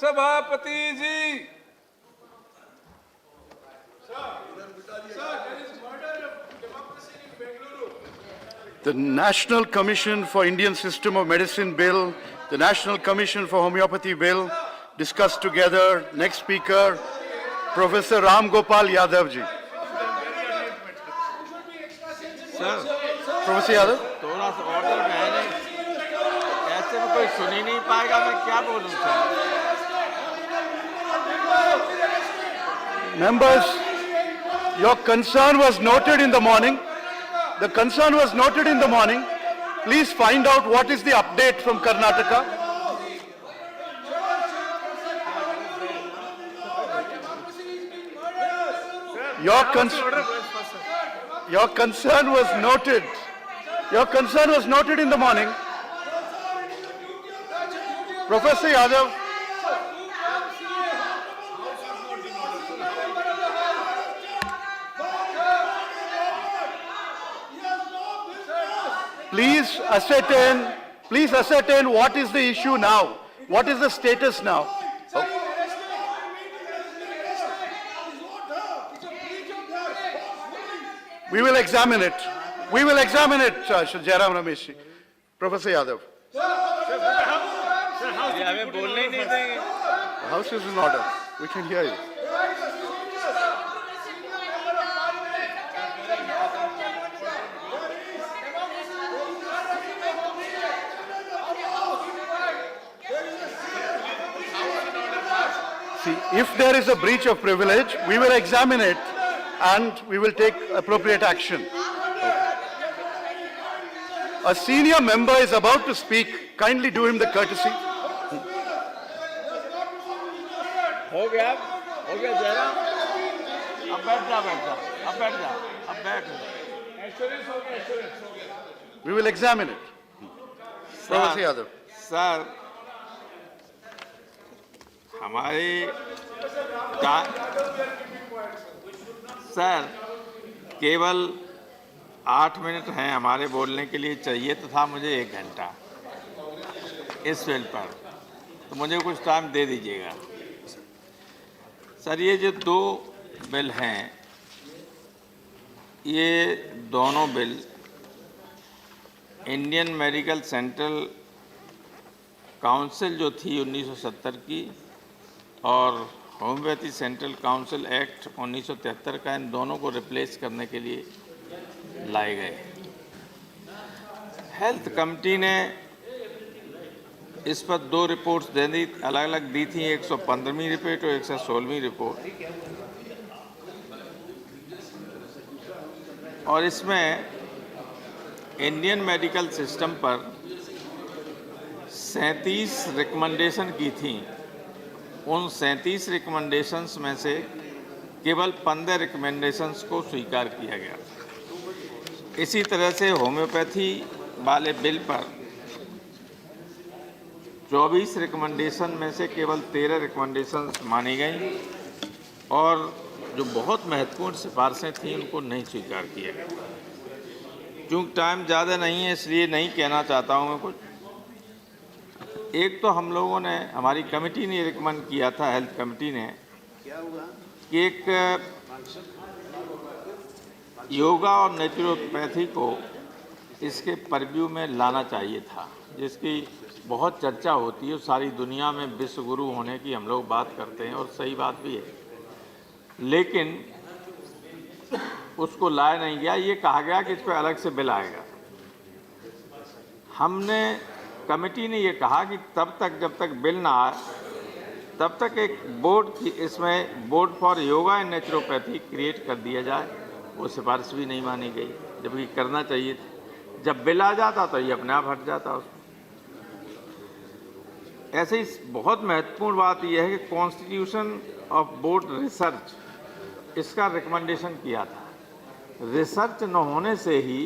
सभापति जी, the National Commission for Indian System of Medicine Bill, the National Commission for Homeopathy Bill, discussed together. Next speaker, Professor Ram Gopal Yadav ji. Professor Yadav. थोड़ा सा order में है नहीं, ऐसे में कोई सुन ही नहीं पाएगा, मैं क्या बोलूं sir. Members, your concern was noted in the morning. The concern was noted in the morning. Please find out what is the update from Karnataka. Your concern was noted. Your concern was noted in the morning. Professor Yadav. Please ascertain what is the issue now. What is the status now? We will examine it. We will examine it, Jairam Ramesh ji. Professor Yadav. ये हमें बोलने ही नहीं देंगे। The House is in order. We can hear you. See, if there is a breach of privilege, we will examine it and we will take appropriate action. A senior member is about to speak. Kindly do him the courtesy. हो गया जयराम, अब बैठ जा, अब बैठ। We will examine it. Professor Yadav. Sir, हमारी sir केवल 8 minute हैं हमारे बोलने के लिए, चाहिए तो था मुझे 1 घंटा इस बिल पर, तो मुझे कुछ टाइम दे दीजिएगा। सर, ये जो 2 बिल हैं, ये दोनों bill Indian medical central council जो थी 1970 की और होम्योपैथी सेंट्रल काउंसिल एक्ट 1973 का, इन दोनों को रिप्लेस करने के लिए लाए गए। हेल्थ कमेटी ने इस पर 2 रिपोर्ट्स अलग अलग दी थी, 115वीं रिपोर्ट और 116वीं रिपोर्ट, और इसमें इंडियन मेडिकल सिस्टम पर 37 रिकमेंडेशन की थी। उन 37 रिकमेंडेशंस में से केवल 15 रिकमेंडेशंस को स्वीकार किया गया। इसी तरह से होम्योपैथी वाले बिल पर 24 रिकमेंडेशन में से केवल 13 रिकमेंडेशंस मानी गई और जो बहुत महत्वपूर्ण सिफारिशें थीं उनको नहीं स्वीकार किया गया। क्योंकि टाइम ज़्यादा नहीं है इसलिए नहीं कहना चाहता हूँ मैं कुछ। एक तो हम लोगों ने, हमारी कमेटी ने रिकमेंड किया था, हेल्थ कमेटी ने, कि एक योगा और नेचुरोपैथी को इसके परव्यू में लाना चाहिए था, जिसकी बहुत चर्चा होती है। सारी दुनिया में विश्व गुरु होने की हम लोग बात करते हैं और सही बात भी है, लेकिन उसको लाया नहीं गया। ये कहा गया कि इस पर अलग से बिल आएगा। हमने, कमेटी ने ये कहा कि तब तक जब तक बिल ना आए तब तक एक बोर्ड की, इसमें board for yoga and naturopathy create कर दिया जाए। वो सिफारिश भी नहीं मानी गई, जबकि करना चाहिए था। जब बिल आ जाता तो ये अपने आप हट जाता उसमें। ऐसे ही बहुत महत्वपूर्ण बात यह है कि कॉन्स्टिट्यूशन ऑफ बोर्ड रिसर्च, इसका रिकमेंडेशन किया था। रिसर्च न होने से ही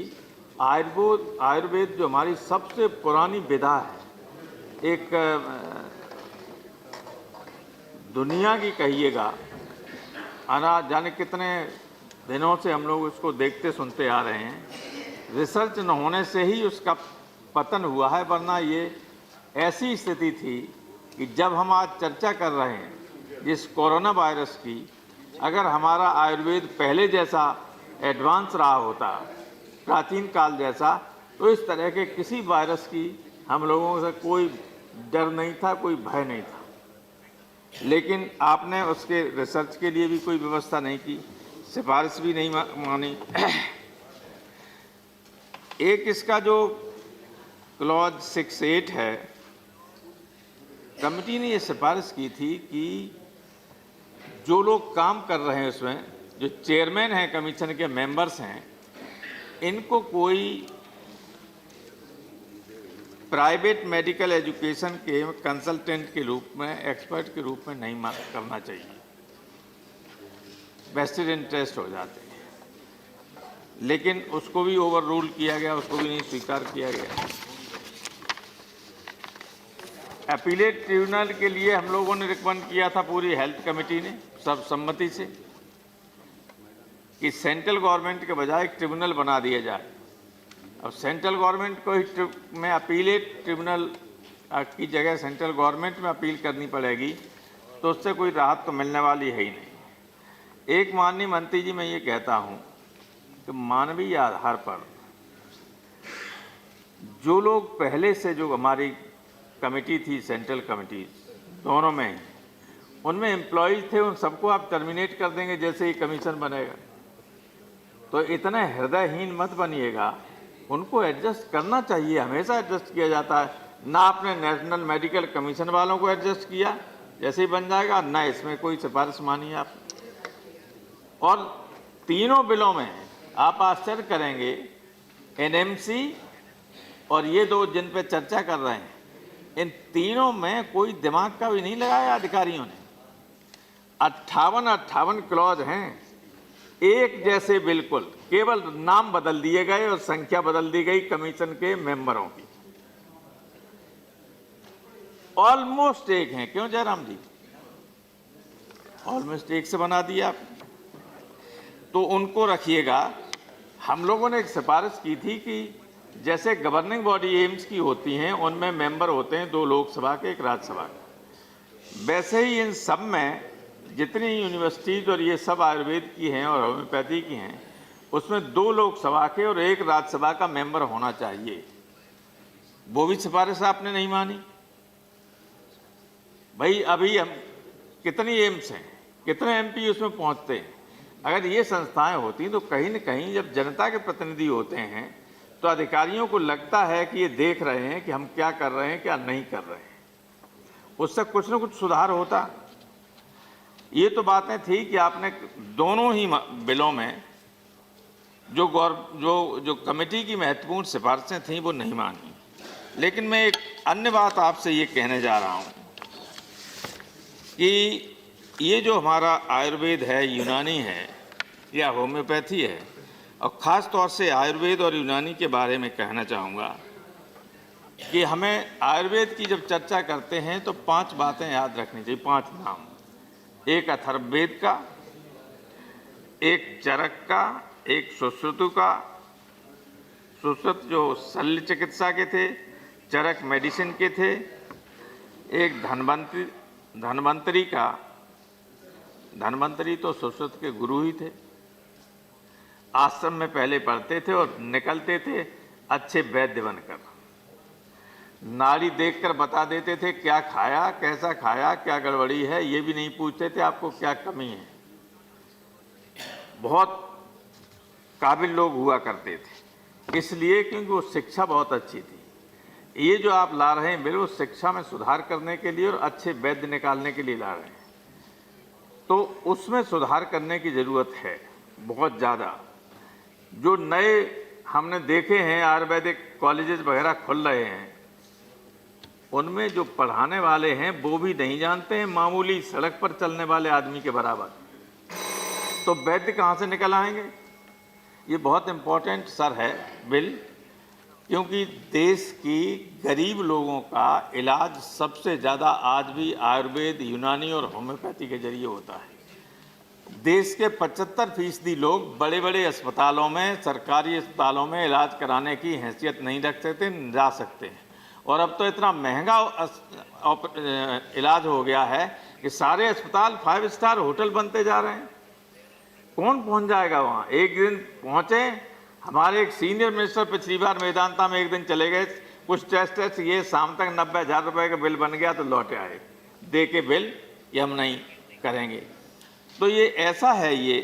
आयुर्वेद जो हमारी सबसे पुरानी विधा है, एक दुनिया की कहिएगा, जाने कितने दिनों से हम लोग इसको देखते सुनते आ रहे हैं, रिसर्च न होने से ही उसका पतन हुआ है, वरना ये ऐसी स्थिति थी कि जब हम आज चर्चा कर रहे हैं इस कोरोना वायरस की, अगर हमारा आयुर्वेद पहले जैसा एडवांस रहा होता, प्राचीन काल जैसा, तो इस तरह के किसी वायरस की हम लोगों से कोई डर नहीं था, कोई भय नहीं था। लेकिन आपने उसके रिसर्च के लिए भी कोई व्यवस्था नहीं की, सिफारिश भी नहीं मानी। एक इसका जो क्लॉज 6.8 है, कमेटी ने ये सिफारिश की थी कि जो लोग काम कर रहे हैं उसमें, जो चेयरमैन हैं, कमीशन के मेंबर्स हैं, इनको कोई प्राइवेट मेडिकल एजुकेशन के कंसल्टेंट के रूप में, एक्सपर्ट के रूप में नहीं करना चाहिए, वेस्टेड इंटरेस्ट हो जाते हैं। लेकिन उसको भी ओवर रूल किया गया, उसको भी नहीं स्वीकार किया गया। अपीलेट ट्रिब्यूनल के लिए हम लोगों ने रिकमेंड किया था, पूरी हेल्थ कमेटी ने सर्वसम्मति से, कि सेंट्रल गवर्नमेंट के बजाय एक ट्रिब्यूनल बना दिया जाए। अब सेंट्रल गवर्नमेंट को ही में अपीलेट ट्रिब्यूनल की जगह सेंट्रल गवर्नमेंट में अपील करनी पड़ेगी, तो उससे कोई राहत तो मिलने वाली है ही नहीं। एक माननीय मंत्री जी, मैं ये कहता हूँ कि मानवीय आधार पर जो लोग पहले से, जो हमारी कमेटी थी, सेंट्रल कमेटी दोनों में ही, उनमें एम्प्लॉयज़ थे, उन सबको आप टर्मिनेट कर देंगे जैसे ही कमीशन बनेगा। तो इतना हृदयहीन मत बनिएगा, उनको एडजस्ट करना चाहिए, हमेशा एडजस्ट किया जाता है। ना आपने नेशनल मेडिकल कमीशन वालों को एडजस्ट किया जैसे ही बन जाएगा, ना इसमें कोई सिफारिश मानी आप। और तीनों बिलों में आप आश्चर्य करेंगे, एनएमसी और ये दो जिन पे चर्चा कर रहे हैं, इन तीनों में कोई दिमाग का भी नहीं लगाया अधिकारियों ने। 58 क्लॉज हैं, एक जैसे बिल्कुल, केवल नाम बदल दिए गए और संख्या बदल दी गई कमीशन के मेंबरों की। ऑलमोस्ट एक हैं, क्यों जयराम जी? ऑलमोस्ट एक से बना दिया आप, तो उनको रखिएगा। हम लोगों ने एक सिफारिश की थी कि जैसे गवर्निंग बॉडी एम्स की होती हैं, उनमें मेंबर होते हैं 2 लोकसभा के, 1 राज्यसभा के, वैसे ही इन सब में जितनी यूनिवर्सिटीज़ और ये सब आयुर्वेद की हैं और होम्योपैथी की हैं, उसमें 2 लोकसभा के और 1 राज्यसभा का मेंबर होना चाहिए। वो भी सिफारिश आपने नहीं मानी। भाई अभी हम कितनी एम्स हैं, कितने एमपी उसमें पहुंचते हैं। अगर ये संस्थाएं होती तो कहीं न कहीं जब जनता के प्रतिनिधि होते हैं तो अधिकारियों को लगता है कि ये देख रहे हैं कि हम क्या कर रहे हैं, क्या नहीं कर रहे हैं, उससे कुछ न कुछ सुधार होता। ये तो बातें थी कि आपने दोनों ही बिलों में जो कमेटी की महत्वपूर्ण सिफारिशें थीं वो नहीं मानी। लेकिन मैं एक अन्य बात आपसे ये कहने जा रहा हूँ कि ये जो हमारा आयुर्वेद है, यूनानी है या होम्योपैथी है, और ख़ास तौर से आयुर्वेद और यूनानी के बारे में कहना चाहूँगा कि हमें आयुर्वेद की जब चर्चा करते हैं तो 5 बातें याद रखनी चाहिए, 5 नाम। एक अथर्ववेद का, एक चरक का, एक सुश्रुत का, सुश्रुत जो शल्य चिकित्सा के थे, चरक मेडिसिन के थे, एक धन्वंतरी का, धन्वंतरी तो सुश्रुत के गुरु ही थे, आश्रम में पहले पढ़ते थे और निकलते थे अच्छे वैद्य बनकर, नाड़ी देखकर बता देते थे क्या खाया, कैसा खाया, क्या गड़बड़ी है, ये भी नहीं पूछते थे आपको क्या कमी है। बहुत काबिल लोग हुआ करते थे, इसलिए क्योंकि वो शिक्षा बहुत अच्छी थी। ये जो आप ला रहे हैं बिल, वो शिक्षा में सुधार करने के लिए और अच्छे वैद्य निकालने के लिए ला रहे हैं, तो उसमें सुधार करने की ज़रूरत है बहुत ज़्यादा। जो नए हमने देखे हैं आयुर्वेदिक कॉलेजेस वगैरह खुल रहे हैं, उनमें जो पढ़ाने वाले हैं वो भी नहीं जानते हैं मामूली सड़क पर चलने वाले आदमी के बराबर, तो वैद्य कहाँ से निकल आएंगे। ये बहुत इम्पोर्टेंट सर है बिल, क्योंकि देश की गरीब लोगों का इलाज सबसे ज़्यादा आज भी आयुर्वेद, यूनानी और होम्योपैथी के जरिए होता है। देश के 75% लोग बड़े बड़े अस्पतालों में, सरकारी अस्पतालों में इलाज कराने की हैसियत नहीं रख सकते, जा सकते हैं, और अब तो इतना महंगा इलाज हो गया है कि सारे अस्पताल 5 स्टार होटल बनते जा रहे हैं। कौन पहुंच जाएगा वहाँ? एक दिन पहुंचे, हमारे एक सीनियर मिनिस्टर पिछली बार मेदांता में एक दिन चले गए, कुछ टेस्ट ये शाम तक 90,000 रुपए का बिल बन गया तो लौटे आए, दे के बिल ये हम नहीं करेंगे। तो ये ऐसा है ये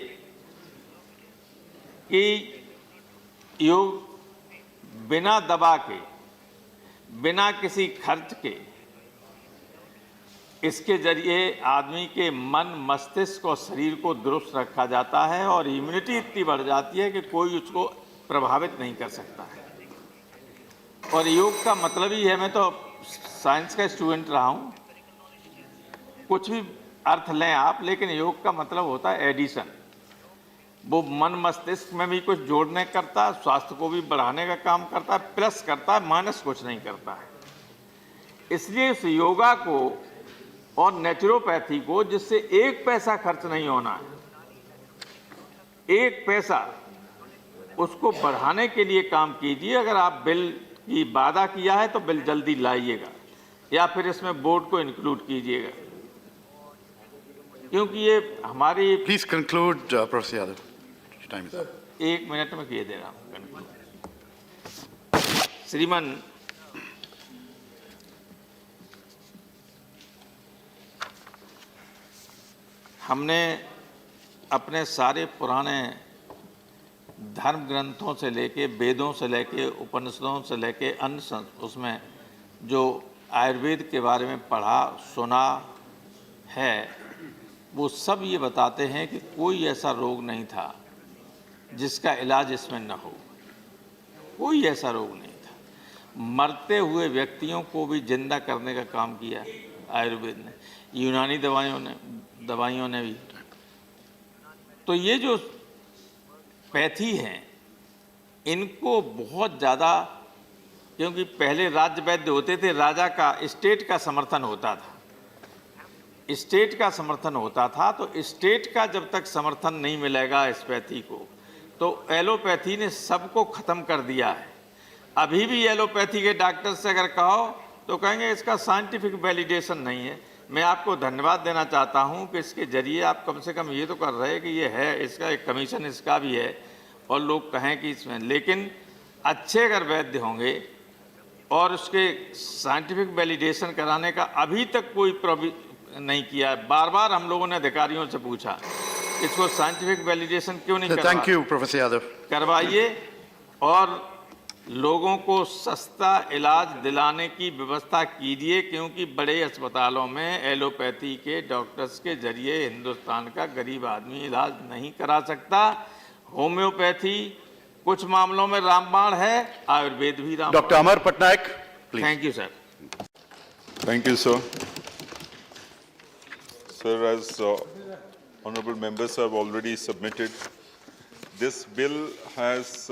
कि योग बिना दबा के, बिना किसी खर्च के, इसके जरिए आदमी के मन, मस्तिष्क और शरीर को दुरुस्त रखा जाता है और इम्यूनिटी इतनी बढ़ जाती है कि कोई उसको प्रभावित नहीं कर सकता है। और योग का मतलब ही है, मैं तो साइंस का स्टूडेंट रहा हूँ, कुछ भी अर्थ लें आप, लेकिन योग का मतलब होता है एडिशन। वो मन मस्तिष्क में भी कुछ जोड़ने करता है, स्वास्थ्य को भी बढ़ाने का काम करता है, प्लस करता है, माइनस कुछ नहीं करता है। इसलिए इस योगा को और नेचुरोपैथी को, जिससे एक पैसा खर्च नहीं होना है, एक पैसा, उसको बढ़ाने के लिए काम कीजिए। अगर आप बिल की वादा किया है तो बिल जल्दी लाइएगा या फिर इसमें बोर्ड को इंक्लूड कीजिएगा, क्योंकि ये हमारी। Please conclude, Professor Yadav. Time is up. 1 minute में किए दे रहा हूँ। श्रीमान, हमने अपने सारे पुराने धर्म ग्रंथों से लेके, वेदों से लेके, उपनिषदों से लेके, अन्य उसमें जो आयुर्वेद के बारे में पढ़ा सुना है, वो सब ये बताते हैं कि कोई ऐसा रोग नहीं था जिसका इलाज इसमें न हो। कोई ऐसा रोग नहीं था। मरते हुए व्यक्तियों को भी जिंदा करने का काम किया आयुर्वेद ने, यूनानी दवाइयों ने भी। तो ये जो पैथी हैं, इनको बहुत ज़्यादा, क्योंकि पहले राज्य वैद्य होते थे, राजा का, स्टेट का समर्थन होता था, स्टेट का समर्थन होता था। तो स्टेट का जब तक समर्थन नहीं मिलेगा इस पैथी को, तो एलोपैथी ने सबको ख़त्म कर दिया है। अभी भी एलोपैथी के डॉक्टर से अगर कहो तो कहेंगे इसका साइंटिफिक वैलिडेशन नहीं है। मैं आपको धन्यवाद देना चाहता हूं कि इसके जरिए आप कम से कम ये तो कर रहे हैं कि ये है, इसका एक कमीशन इसका भी है, और लोग कहें कि इसमें, लेकिन अच्छे अगर वैद्य होंगे और उसके साइंटिफिक वैलिडेशन कराने का अभी तक कोई नहीं किया। बार बार हम लोगों ने अधिकारियों से पूछा इसको साइंटिफिक वैलिडेशन क्यों नहीं करवा। Thank you, Professor Yadav. करवाइए और लोगों को सस्ता इलाज दिलाने की व्यवस्था कीजिए, क्योंकि बड़े अस्पतालों में एलोपैथी के डॉक्टर्स के जरिए हिंदुस्तान का गरीब आदमी इलाज नहीं करा सकता। होम्योपैथी कुछ मामलों में रामबाण है, आयुर्वेद भी रामबाण। Dr. Amar Patnaik, please. Thank you sir. Thank you, sir. Sir, as honorable members have already submitted, this bill has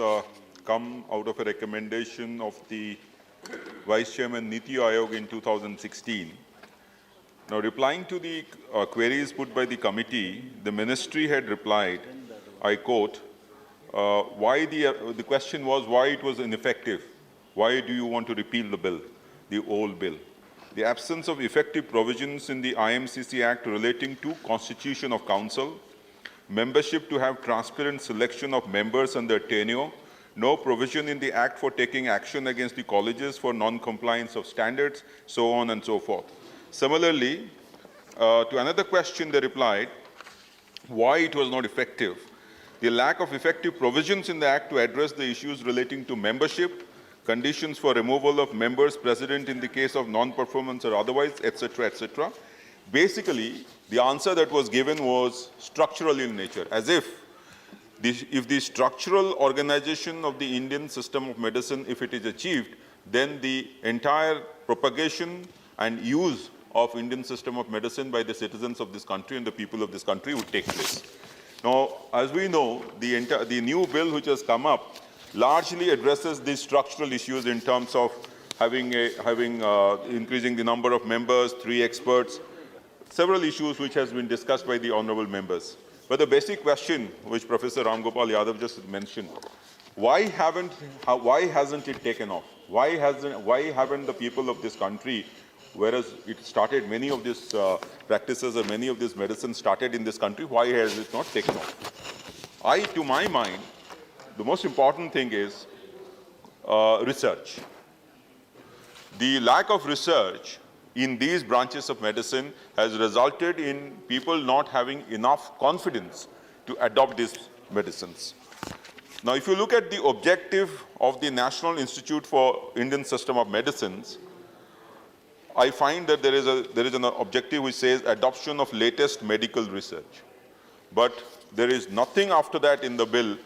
come out of a recommendation of the Vice Chairman Niti Aayog in 2016. Now, replying to the queries put by the committee, the ministry had replied, I quote, why the question was why it was ineffective. Why do you want to repeal the bill, the old bill? The absence of effective provisions in the IMCC Act relating to constitution of council, membership to have transparent selection of members and their tenure, no provision in the Act for taking action against the colleges for non-compliance of standards, so on and so forth. Similarly, to another question they replied, why it was not effective. The lack of effective provisions in the Act to address the issues relating to membership, conditions for removal of members present in the case of non-performance or otherwise, etc., etc. Basically, the answer that was given was structural in nature, as if the structural organization of the Indian system of medicine, if it is achieved, then the entire propagation and use of Indian system of medicine by the citizens of this country and the people of this country would take place. Now, as we know, the new bill which has come up largely addresses these structural issues in terms of increasing the number of members, 3 experts, several issues which has been discussed by the honorable members. But the basic question which Professor Ram Gopal Yadav just mentioned why hasn't it taken off? Why haven't the people of this country, whereas it started, many of these practices or many of these medicines started in this country, why has it not taken off? To my mind, the most important thing is research. The lack of research in these branches of medicine has resulted in people not having enough confidence to adopt these medicines. Now, if you look at the objective of the National Institute for Indian System of Medicines, I find that there is an objective which says adoption of latest medical research. But there is nothing after that in the bill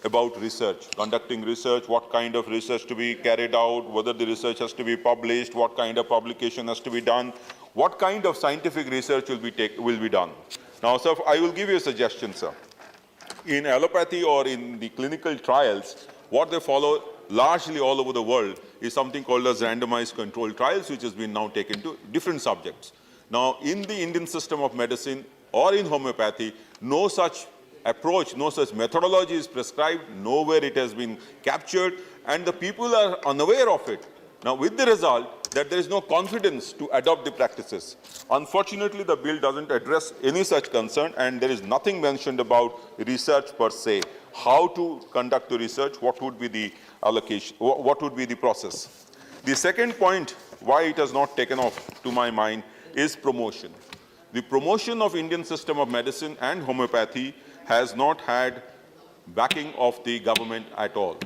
about research, conducting research, what kind of research to be carried out, whether the research has to be published, what kind of publication has to be done, what kind of scientific research will be done. Now, sir, I will give you a suggestion, sir. In allopathy or in the clinical trials, what they follow largely all over the world is something called as randomized controlled trials, which has been now taken to different subjects. Now, in the Indian system of medicine or in homeopathy, no such approach, no such methodology is prescribed, nowhere it has been captured, and the people are unaware of it. Now, with the result that there is no confidence to adopt the practices. Unfortunately, the bill doesn't address any such concern, and there is nothing mentioned about research per se. How to conduct the research, what would be the allocation, what would be the process. The second point why it has not taken off, to my mind, is promotion. The promotion of Indian system of medicine and homeopathy has not had backing of the government at all.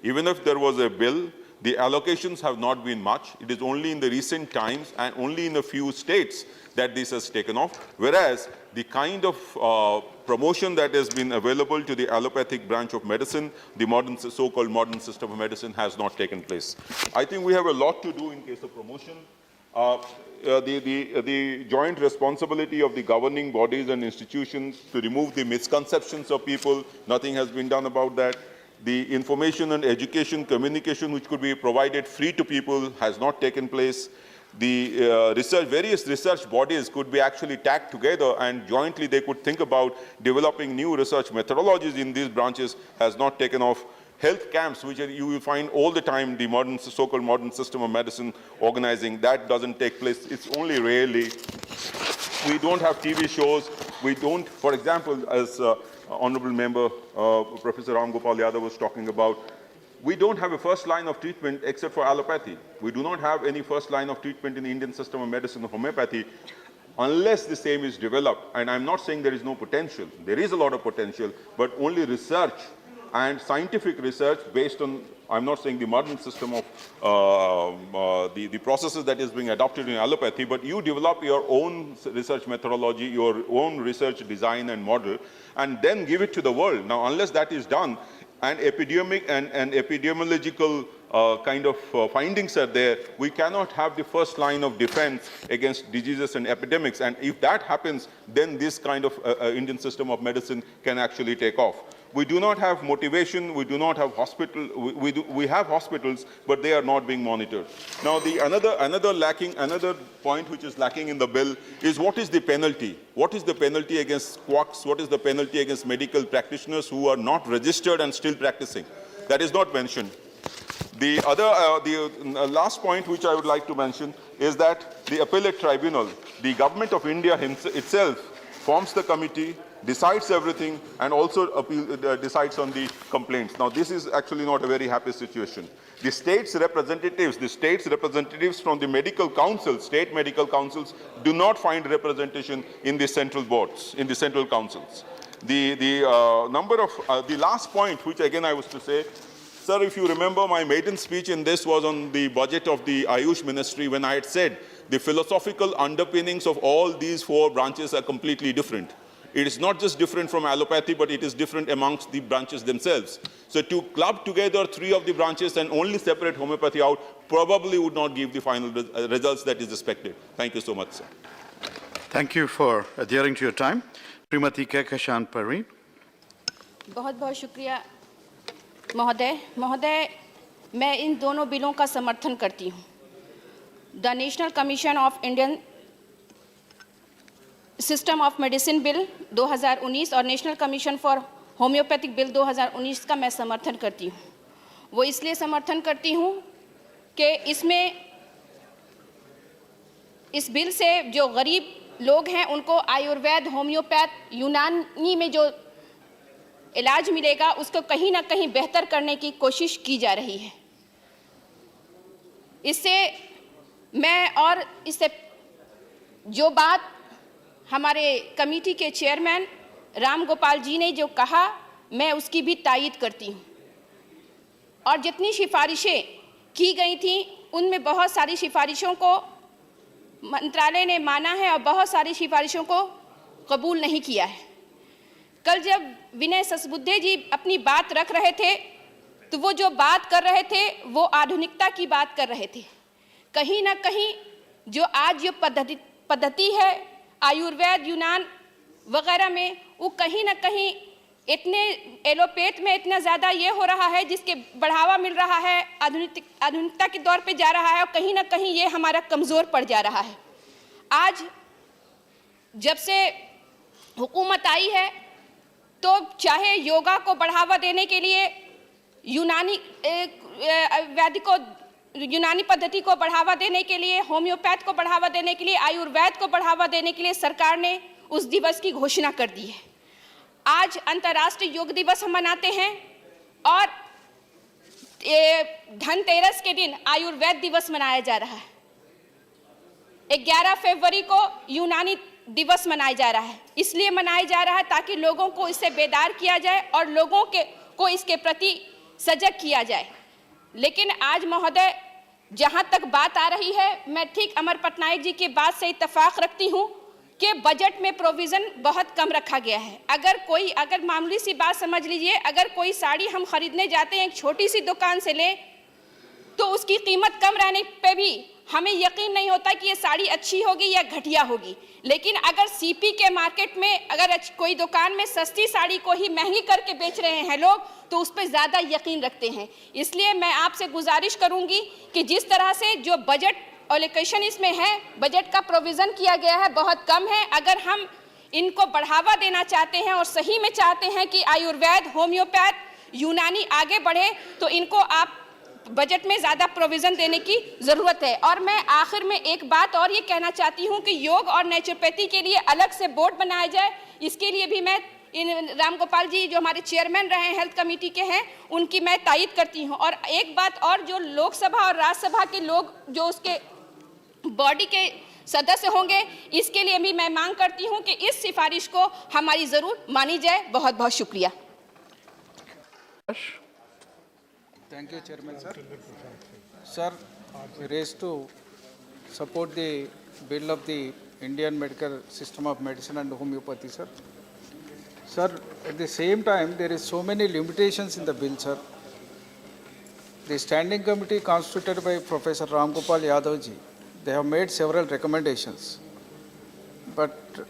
Even if there was a bill, the allocations have not been much. It is only in the recent times and only in a few states that this has taken off, whereas the kind of promotion that has been available to the allopathic branch of medicine, the modern, so-called modern system of medicine, has not taken place. I think we have a lot to do in case of promotion. The joint responsibility of the governing bodies and institutions to remove the misconceptions of people, nothing has been done about that. The information and education, communication which could be provided free to people has not taken place. The various research bodies could be actually tagged together and jointly they could think about developing new research methodologies in these branches has not taken off. Health camps, which you will find all the time, the modern, so-called modern system of medicine organizing, that doesn't take place. It's only rarely. We don't have TV shows. We don't, for example, as Honorable Member Professor Ram Gopal Yadav was talking about, we don't have a first line of treatment except for allopathy. We do not have any first line of treatment in the Indian system of medicine or homeopathy unless the same is developed. And I'm not saying there is no potential. There is a lot of potential, but only research and scientific research based on, I'm not saying the modern system of the processes that is being adopted in allopathy, but you develop your own research methodology, your own research design and model, and then give it to the world. Now, unless that is done, and epidemiological kind of findings are there, we cannot have the first line of defense against diseases and epidemics. And if that happens, then this kind of Indian system of medicine can actually take off. We do not have motivation, we do not have we have hospitals, but they are not being monitored. Now, another point which is lacking in the bill is what is the penalty? What is the penalty against quacks? What is the penalty against medical practitioners who are not registered and still practicing? That is not mentioned. The last point which I would like to mention is that the appellate tribunal, the government of India itself forms the committee, decides everything, and also decides on the complaints. Now, this is actually not a very happy situation. The state's representatives from the medical councils, state medical councils, do not find representation in the central boards, in the central councils. The last point, which again I was to say, sir, if you remember, my maiden speech in this was on the budget of the Ayush Ministry when I had said the philosophical underpinnings of all these four branches are completely different. It is not just different from allopathy, but it is different amongst the branches themselves. So to club together three of the branches and only separate homeopathy out probably would not give the final results that is expected. Thank you so much, sir. Thank you for adhering to your time. Srimati Kehkashan Parveen. बहुत बहुत शुक्रिया महोदय मैं इन दोनों बिलों का समर्थन करती हूँ the national commission of Indian system of medicine bill 2019 और national commission for homeopathic bill 2019 का मैं समर्थन करती हूँ। वो इसलिए समर्थन करती हूँ कि इस बिल से जो गरीब लोग हैं उनको आयुर्वेद, होम्योपैथ, यूनानी में जो इलाज मिलेगा उसको कहीं ना कहीं बेहतर करने की कोशिश की जा रही है। इससे जो बात हमारे कमेटी के चेयरमैन राम गोपाल जी ने जो कहा, मैं उसकी भी तायीद करती हूँ। और जितनी सिफारिशें की गई थी उनमें बहुत सारी सिफारिशों को मंत्रालय ने माना है और बहुत सारी सिफारिशों को कबूल नहीं किया है। कल जब विनय ससबुद्धे जी अपनी बात रख रहे थे तो वो जो बात कर रहे थे वो आधुनिकता की बात कर रहे थे। कहीं ना कहीं जो आज जो पद्धति है आयुर्वेद, यूनान वगैरह में, वो कहीं ना कहीं इतने एलोपैथ में इतना ज़्यादा ये हो रहा है जिसके बढ़ावा मिल रहा है, आधुनिकता के दौर पे जा रहा है और कहीं ना कहीं ये हमारा कमज़ोर पड़ जा रहा है। आज जब से हुकूमत आई है तो चाहे योगा को बढ़ावा देने के लिए यूनानी पद्धति को बढ़ावा देने के लिए, होम्योपैथ को बढ़ावा देने के लिए, आयुर्वेद को बढ़ावा देने के लिए सरकार ने उस दिवस की घोषणा कर दी है। आज अंतर्राष्ट्रीय योग दिवस हम मनाते हैं और धनतेरस के दिन आयुर्वेद दिवस मनाया जा रहा है। 11 फरवरी को यूनानी दिवस मनाया जा रहा है। इसलिए मनाया जा रहा है ताकि लोगों को इससे बेदार किया जाए और लोगों को इसके प्रति सजग किया जाए। लेकिन आज महोदय, जहां तक बात आ रही है, मैं ठीक अमर पटनायक जी की बात से इत्तेफाक रखती हूं कि बजट में प्रोविज़न बहुत कम रखा गया है। अगर मामूली सी बात समझ लीजिए, अगर कोई साड़ी हम खरीदने जाते हैं एक छोटी सी दुकान से ले तो उसकी कीमत कम रहने पे भी हमें यकीन नहीं होता कि ये साड़ी अच्छी होगी या घटिया होगी। लेकिन अगर सीपी के मार्केट में अगर कोई दुकान में सस्ती साड़ी को ही महंगी करके बेच रहे हैं लोग, तो उस पर ज़्यादा यकीन रखते हैं। इसलिए मैं आपसे गुजारिश करूंगी कि जिस तरह से जो बजट एलोकेशन इसमें है, बजट का प्रोविज़न किया गया है, बहुत कम है। अगर हम इनको बढ़ावा देना चाहते हैं और सही में चाहते हैं कि आयुर्वेद, होम्योपैथ, यूनानी आगे बढ़े, तो इनको आप बजट में ज़्यादा प्रोविज़न देने की ज़रूरत है। और मैं आखिर में एक बात और ये कहना चाहती हूँ कि योग और नेचुरोपैथी के लिए अलग से बोर्ड बनाया जाए। इसके लिए भी मैं राम गोपाल जी जो हमारे चेयरमैन रहे हैं, हेल्थ कमेटी के हैं, उनकी मैं तायीद करती हूँ। और एक बात और, जो लोकसभा और राज्यसभा के लोग जो उसके बॉडी के सदस्य होंगे, इसके लिए भी मैं मांग करती हूँ कि इस सिफारिश को हमारी ज़रूर मानी जाए। बहुत बहुत शुक्रिया। Thank you, Chairman, sir. Sir, we raised to support the bill of the Indian medical system of medicine and homeopathy, sir. Sir, at the same time, there is so many limitations in the bill, sir. The standing committee constituted by Professor Ram Gopal Yadav ji, they have made several recommendations. But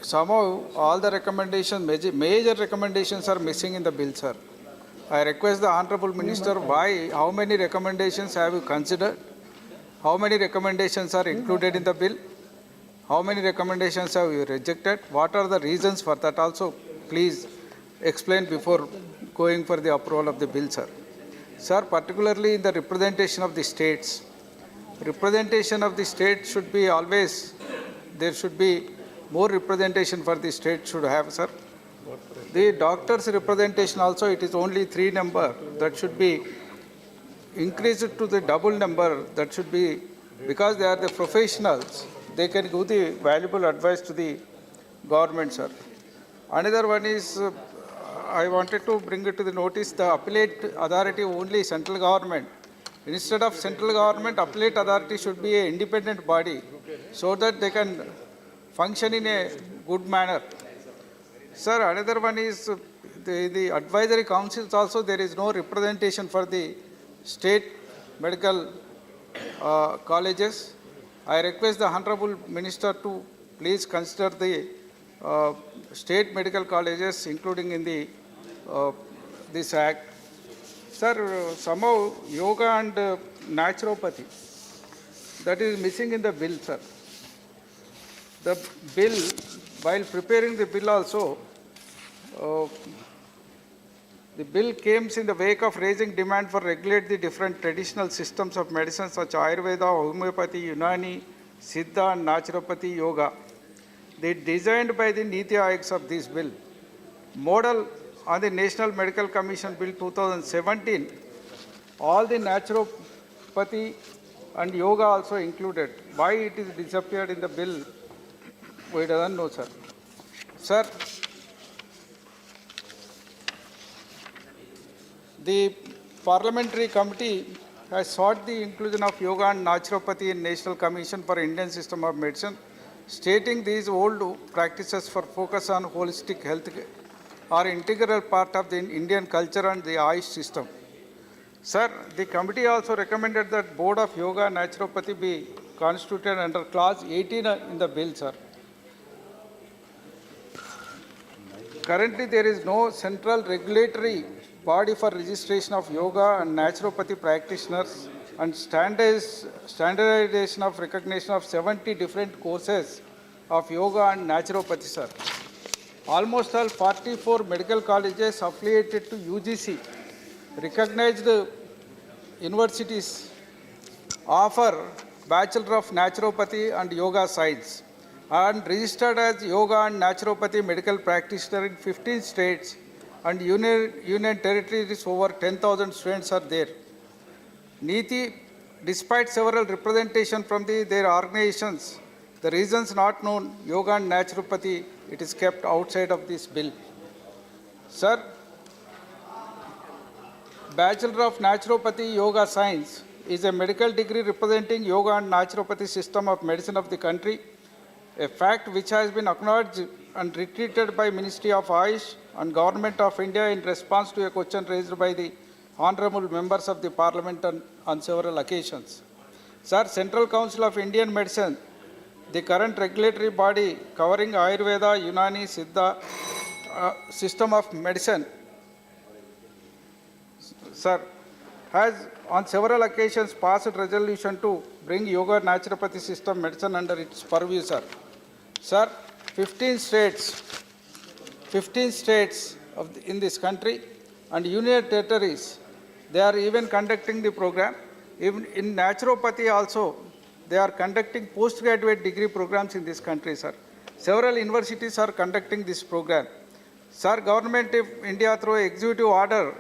somehow all the recommendations, major recommendations are missing in the bill, sir. I request the Honorable Minister, how many recommendations have you considered? How many recommendations are included in the bill? How many recommendations have you rejected? What are the reasons for that also? Please explain before going for the approval of the bill, sir. Sir, particularly in the representation of the states. Representation of the state should be always, there should be more representation for the state should have, sir. The doctors' representation also, it is only 3 number. That should be increased to the double number. That should be, because they are the professionals, they can give the valuable advice to the government, sir. Another one is, I wanted to bring it to the notice, the appellate authority only central government. Instead of central government, appellate authority should be an independent body so that they can function in a good manner. Sir, another one is the advisory councils also, there is no representation for the state medical colleges. I request the Honorable Minister to please consider the state medical colleges including in the this act. Sir, somehow yoga and naturopathy, that is missing in the bill, sir. The bill, while preparing the bill also, The bill comes in the wake of raising demand for regulate the different traditional systems of medicine such as Ayurveda, homeopathy, Unani, Siddha and naturopathy, yoga. They designed by the Niti Ayogs of this bill. Model on the National Medical Commission Bill 2017, all the naturopathy and yoga also included. Why it is disappeared in the bill, we don't know, sir. Sir, the parliamentary committee has sought the inclusion of yoga and naturopathy in National Commission for Indian System of Medicine, stating these old practices for focus on holistic health are integral part of the Indian culture and the Ayush system. Sir, the committee also recommended that Board of Yoga and Naturopathy be constituted under Clause 18 in the bill, sir. Currently, there is no central regulatory body for registration of yoga and naturopathy practitioners and standardization of recognition of 70 different courses of yoga and naturopathy, sir. Almost all 44 medical colleges affiliated to UGC recognized universities offer Bachelor of Naturopathy and Yoga Science and registered as yoga and naturopathy medical practitioner in 15 states and union territories. Over 10,000 students are there. NITI, despite several representation from their organizations, the reasons not known, yoga and naturopathy, it is kept outside of this bill. Sir, Bachelor of Naturopathy Yoga Science is a medical degree representing yoga and naturopathy system of medicine of the country, a fact which has been acknowledged and retreated by Ministry of Ayush and Government of India in response to a question raised by the honorable members of the Parliament on several occasions. Sir, Central Council of Indian Medicine, the current regulatory body covering Ayurveda, Unani, Siddha system of medicine, sir, has on several occasions passed resolution to bring yoga naturopathy system medicine under its purview, sir. Sir, 15 states in this country and union territories, they are even conducting the program. Even in naturopathy also, they are conducting postgraduate degree programs in this country, sir. Several universities are conducting this program. Sir, Government of India through executive order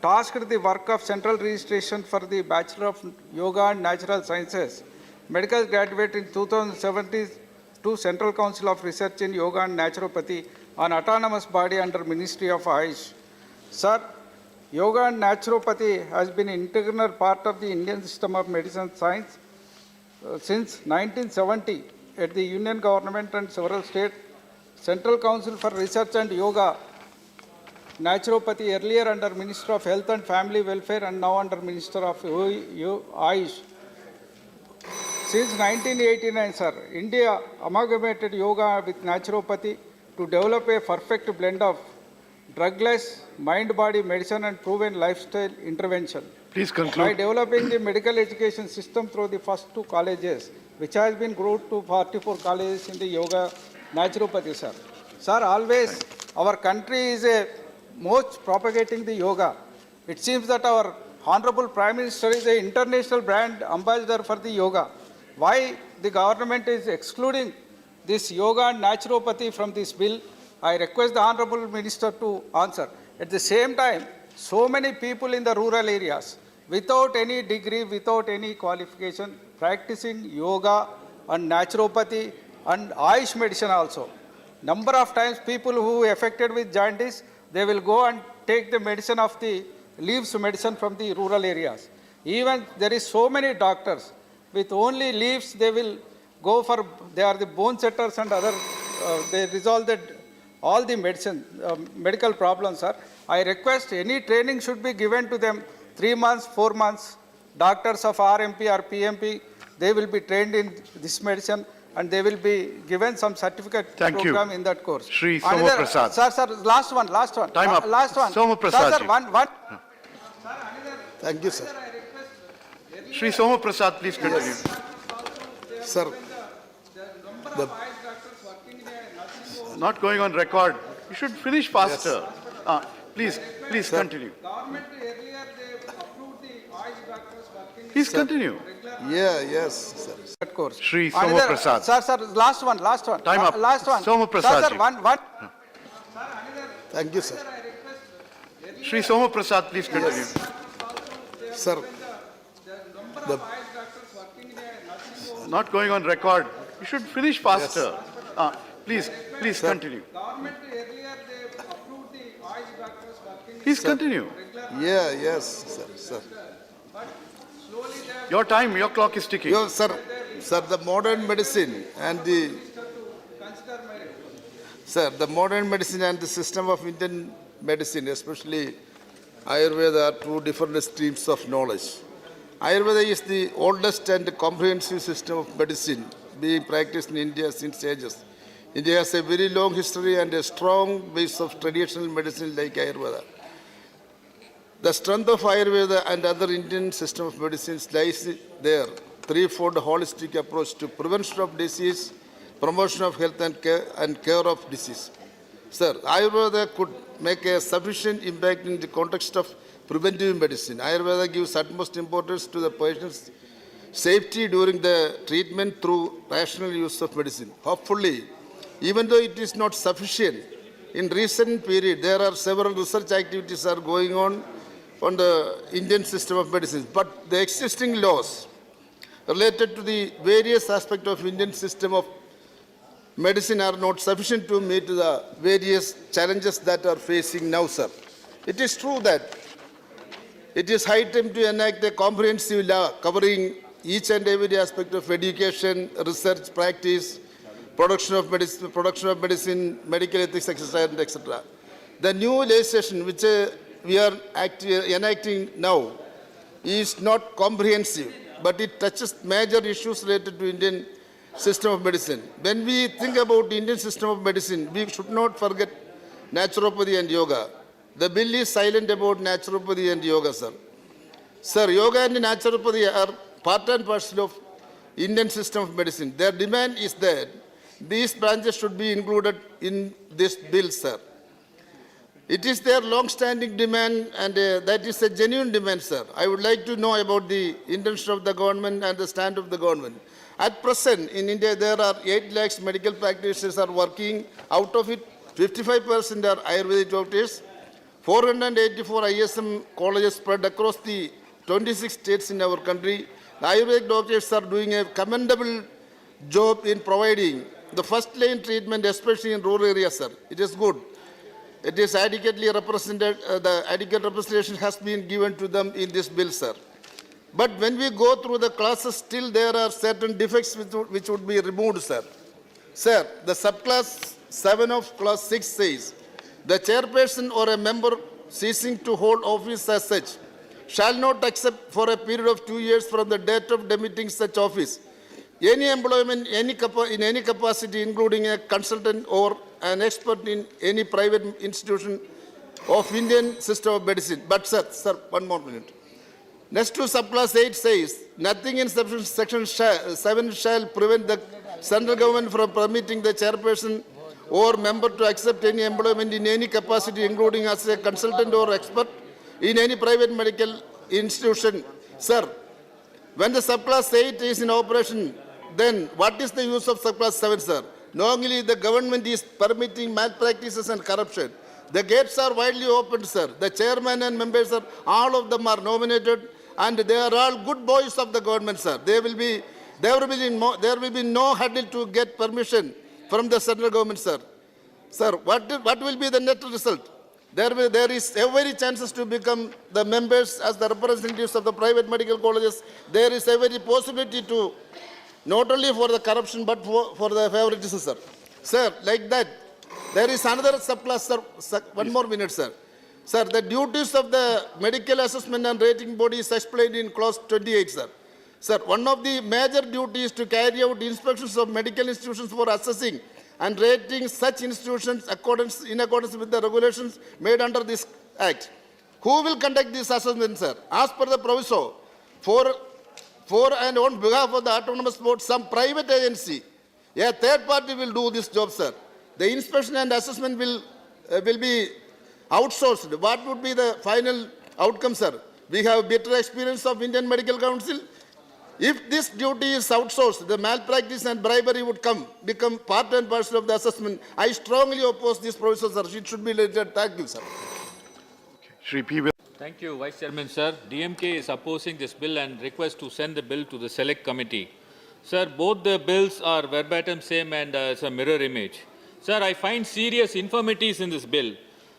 tasked the work of central registration for the Bachelor of Yoga and Natural Sciences medical graduate in 2017 to Central Council of Research in Yoga and Naturopathy, an autonomous body under Ministry of Ayush. Sir, yoga and naturopathy has been an integral part of the Indian system of medicine science since 1970 at the Union Government and several states. Central Council for Research and Yoga, Naturopathy earlier under Minister of Health and Family Welfare and now under Minister of Ayush. Since 1989, sir, India amalgamated yoga with naturopathy to develop a perfect blend of drugless mind-body medicine and proven lifestyle intervention. Please By conclude. developing the medical education system through the first 2 colleges, which has been grown to 44 colleges in the yoga naturopathy, sir. Sir, always our country is most propagating the yoga. It seems that our Honorable Prime Minister is an international brand ambassador for the yoga. Why the government is excluding this yoga and naturopathy from this bill? I request the Honorable Minister to answer. At the same time, so many people in the rural areas, without any degree, without any qualification, practicing yoga and naturopathy and Ayush medicine also. Number of times people who are affected with jaundice, they will go and take the medicine of the leaves medicine from the rural areas. Even there is so many doctors, with only leaves they will go for, they are the bone setters and other, they resolve all the medicine, medical problems, sir. I request any training should be given to them, 3 months, 4 months. Doctors of RMP or PMP, they will be trained in this medicine and they will be given some certificate Thank you. program in that course. Shri Soma Prasad. Sir, last one. Time up. Last one. Soma Prasad Sir, ji. one. Thank you, sir. Shri Soma Prasad, please continue. Sir, the, Not going on record. You should finish faster. Please continue. Government earlier they approved the Ayush doctors working Please continue. Yeah, yes, sir. that course. Shri Soma Another- Prasad. Sir, last one. Time up. Last one. Soma Prasad Sir, ji. one. Thank you, sir. Shri Soma Prasad, please continue. Sir, the, Not going on record. You should finish faster. Please continue. Government earlier they approved the Ayush doctors working Please continue. yeah, yes, sir. Your time, your clock is ticking. Sir, the modern medicine and the system of Indian medicine, especially Ayurveda, are two different streams of knowledge. Ayurveda is the oldest and comprehensive system of medicine being practiced in India since ages. India has a very long history and a strong base of traditional medicine like Ayurveda. The strength of Ayurveda and other Indian system of medicines lies there. Threefold holistic approach to prevention of disease, promotion of health and care of disease. Sir, Ayurveda could make a sufficient impact in the context of preventive medicine. Ayurveda gives utmost importance to the patient's safety during the treatment through rational use of medicine. Hopefully, even though it is not sufficient, in recent period there are several research activities are going on the Indian system of medicine. But the existing laws related to the various aspects of Indian system of medicine are not sufficient to meet the various challenges that are facing now, sir. It is true that it is high time to enact a comprehensive law covering each and every aspect of education, research, practice, production of medicine, medical ethics, etc. The new legislation which we are enacting now is not comprehensive, but it touches major issues related to Indian system of medicine. When we think about the Indian system of medicine, we should not forget naturopathy and yoga. The bill is silent about naturopathy and yoga, sir. Sir, yoga and naturopathy are part and parcel of Indian system of medicine. Their demand is that these branches should be included in this bill, sir. It is their long-standing demand, and that is a genuine demand, sir. I would like to know about the intention of the government and the stand of the government. At present, in India, there are 8 lakhs medical practitioners are working. Out of it, 55% are Ayurvedic doctors. 484 ISM colleges spread across the 26 states in our country. The Ayurvedic doctors are doing a commendable job in providing the first-line treatment, especially in rural areas, sir. It is good. It is adequately represented, the adequate representation has been given to them in this bill, sir. But when we go through the classes, still there are certain defects which would be removed, sir. Sir, the subclass 7 of class 6 says, the chairperson or a member ceasing to hold office as such shall not accept for a period of 2 years from the date of demitting such office any employment in any capacity, including a consultant or an expert in any private institution of Indian system of medicine. But sir, 1 more minute. Next to subclass 8 says, nothing in section 7 shall prevent the central government from permitting the chairperson or member to accept any employment in any capacity, including as a consultant or expert in any private medical institution. Sir, when the subclass 8 is in operation, then what is the use of subclass 7, sir? Normally, the government is permitting malpractices and corruption. The gates are widely opened, sir. The chairman and members, all of them are nominated, and they are all good boys of the government, sir. There will be no hurdle to get permission from the central government, sir. Sir, what will be the net result? There is every chances to become the members as the representatives of the private medical colleges. There is every possibility to, not only for the corruption, but for the favoritism, sir. Sir, like that, there is another subclass, sir. 1 more minute, sir. Sir, the duties of the medical assessment and rating body is explained in clause 28, sir. Sir, one of the major duties is to carry out inspections of medical institutions for assessing and rating such institutions in accordance with the regulations made under this Act. Who will conduct this assessment, sir? As per the proviso, for and on behalf of the autonomous board, some private agency, a third party will do this job, sir. The inspection and assessment will be outsourced, what would be the final outcome, sir? We have bitter experience of Indian Medical Council. If this duty is outsourced, the malpractice and bribery would become part and parcel of the assessment. I strongly oppose this provision, sir. It should be later tackled, sir. Shri P. Will. Thank you, Vice Chairman, sir. DMK is opposing this bill and request to send the bill to the Select Committee. Sir, both the bills are verbatim same and it's a mirror image. Sir, I find serious infirmities in this bill.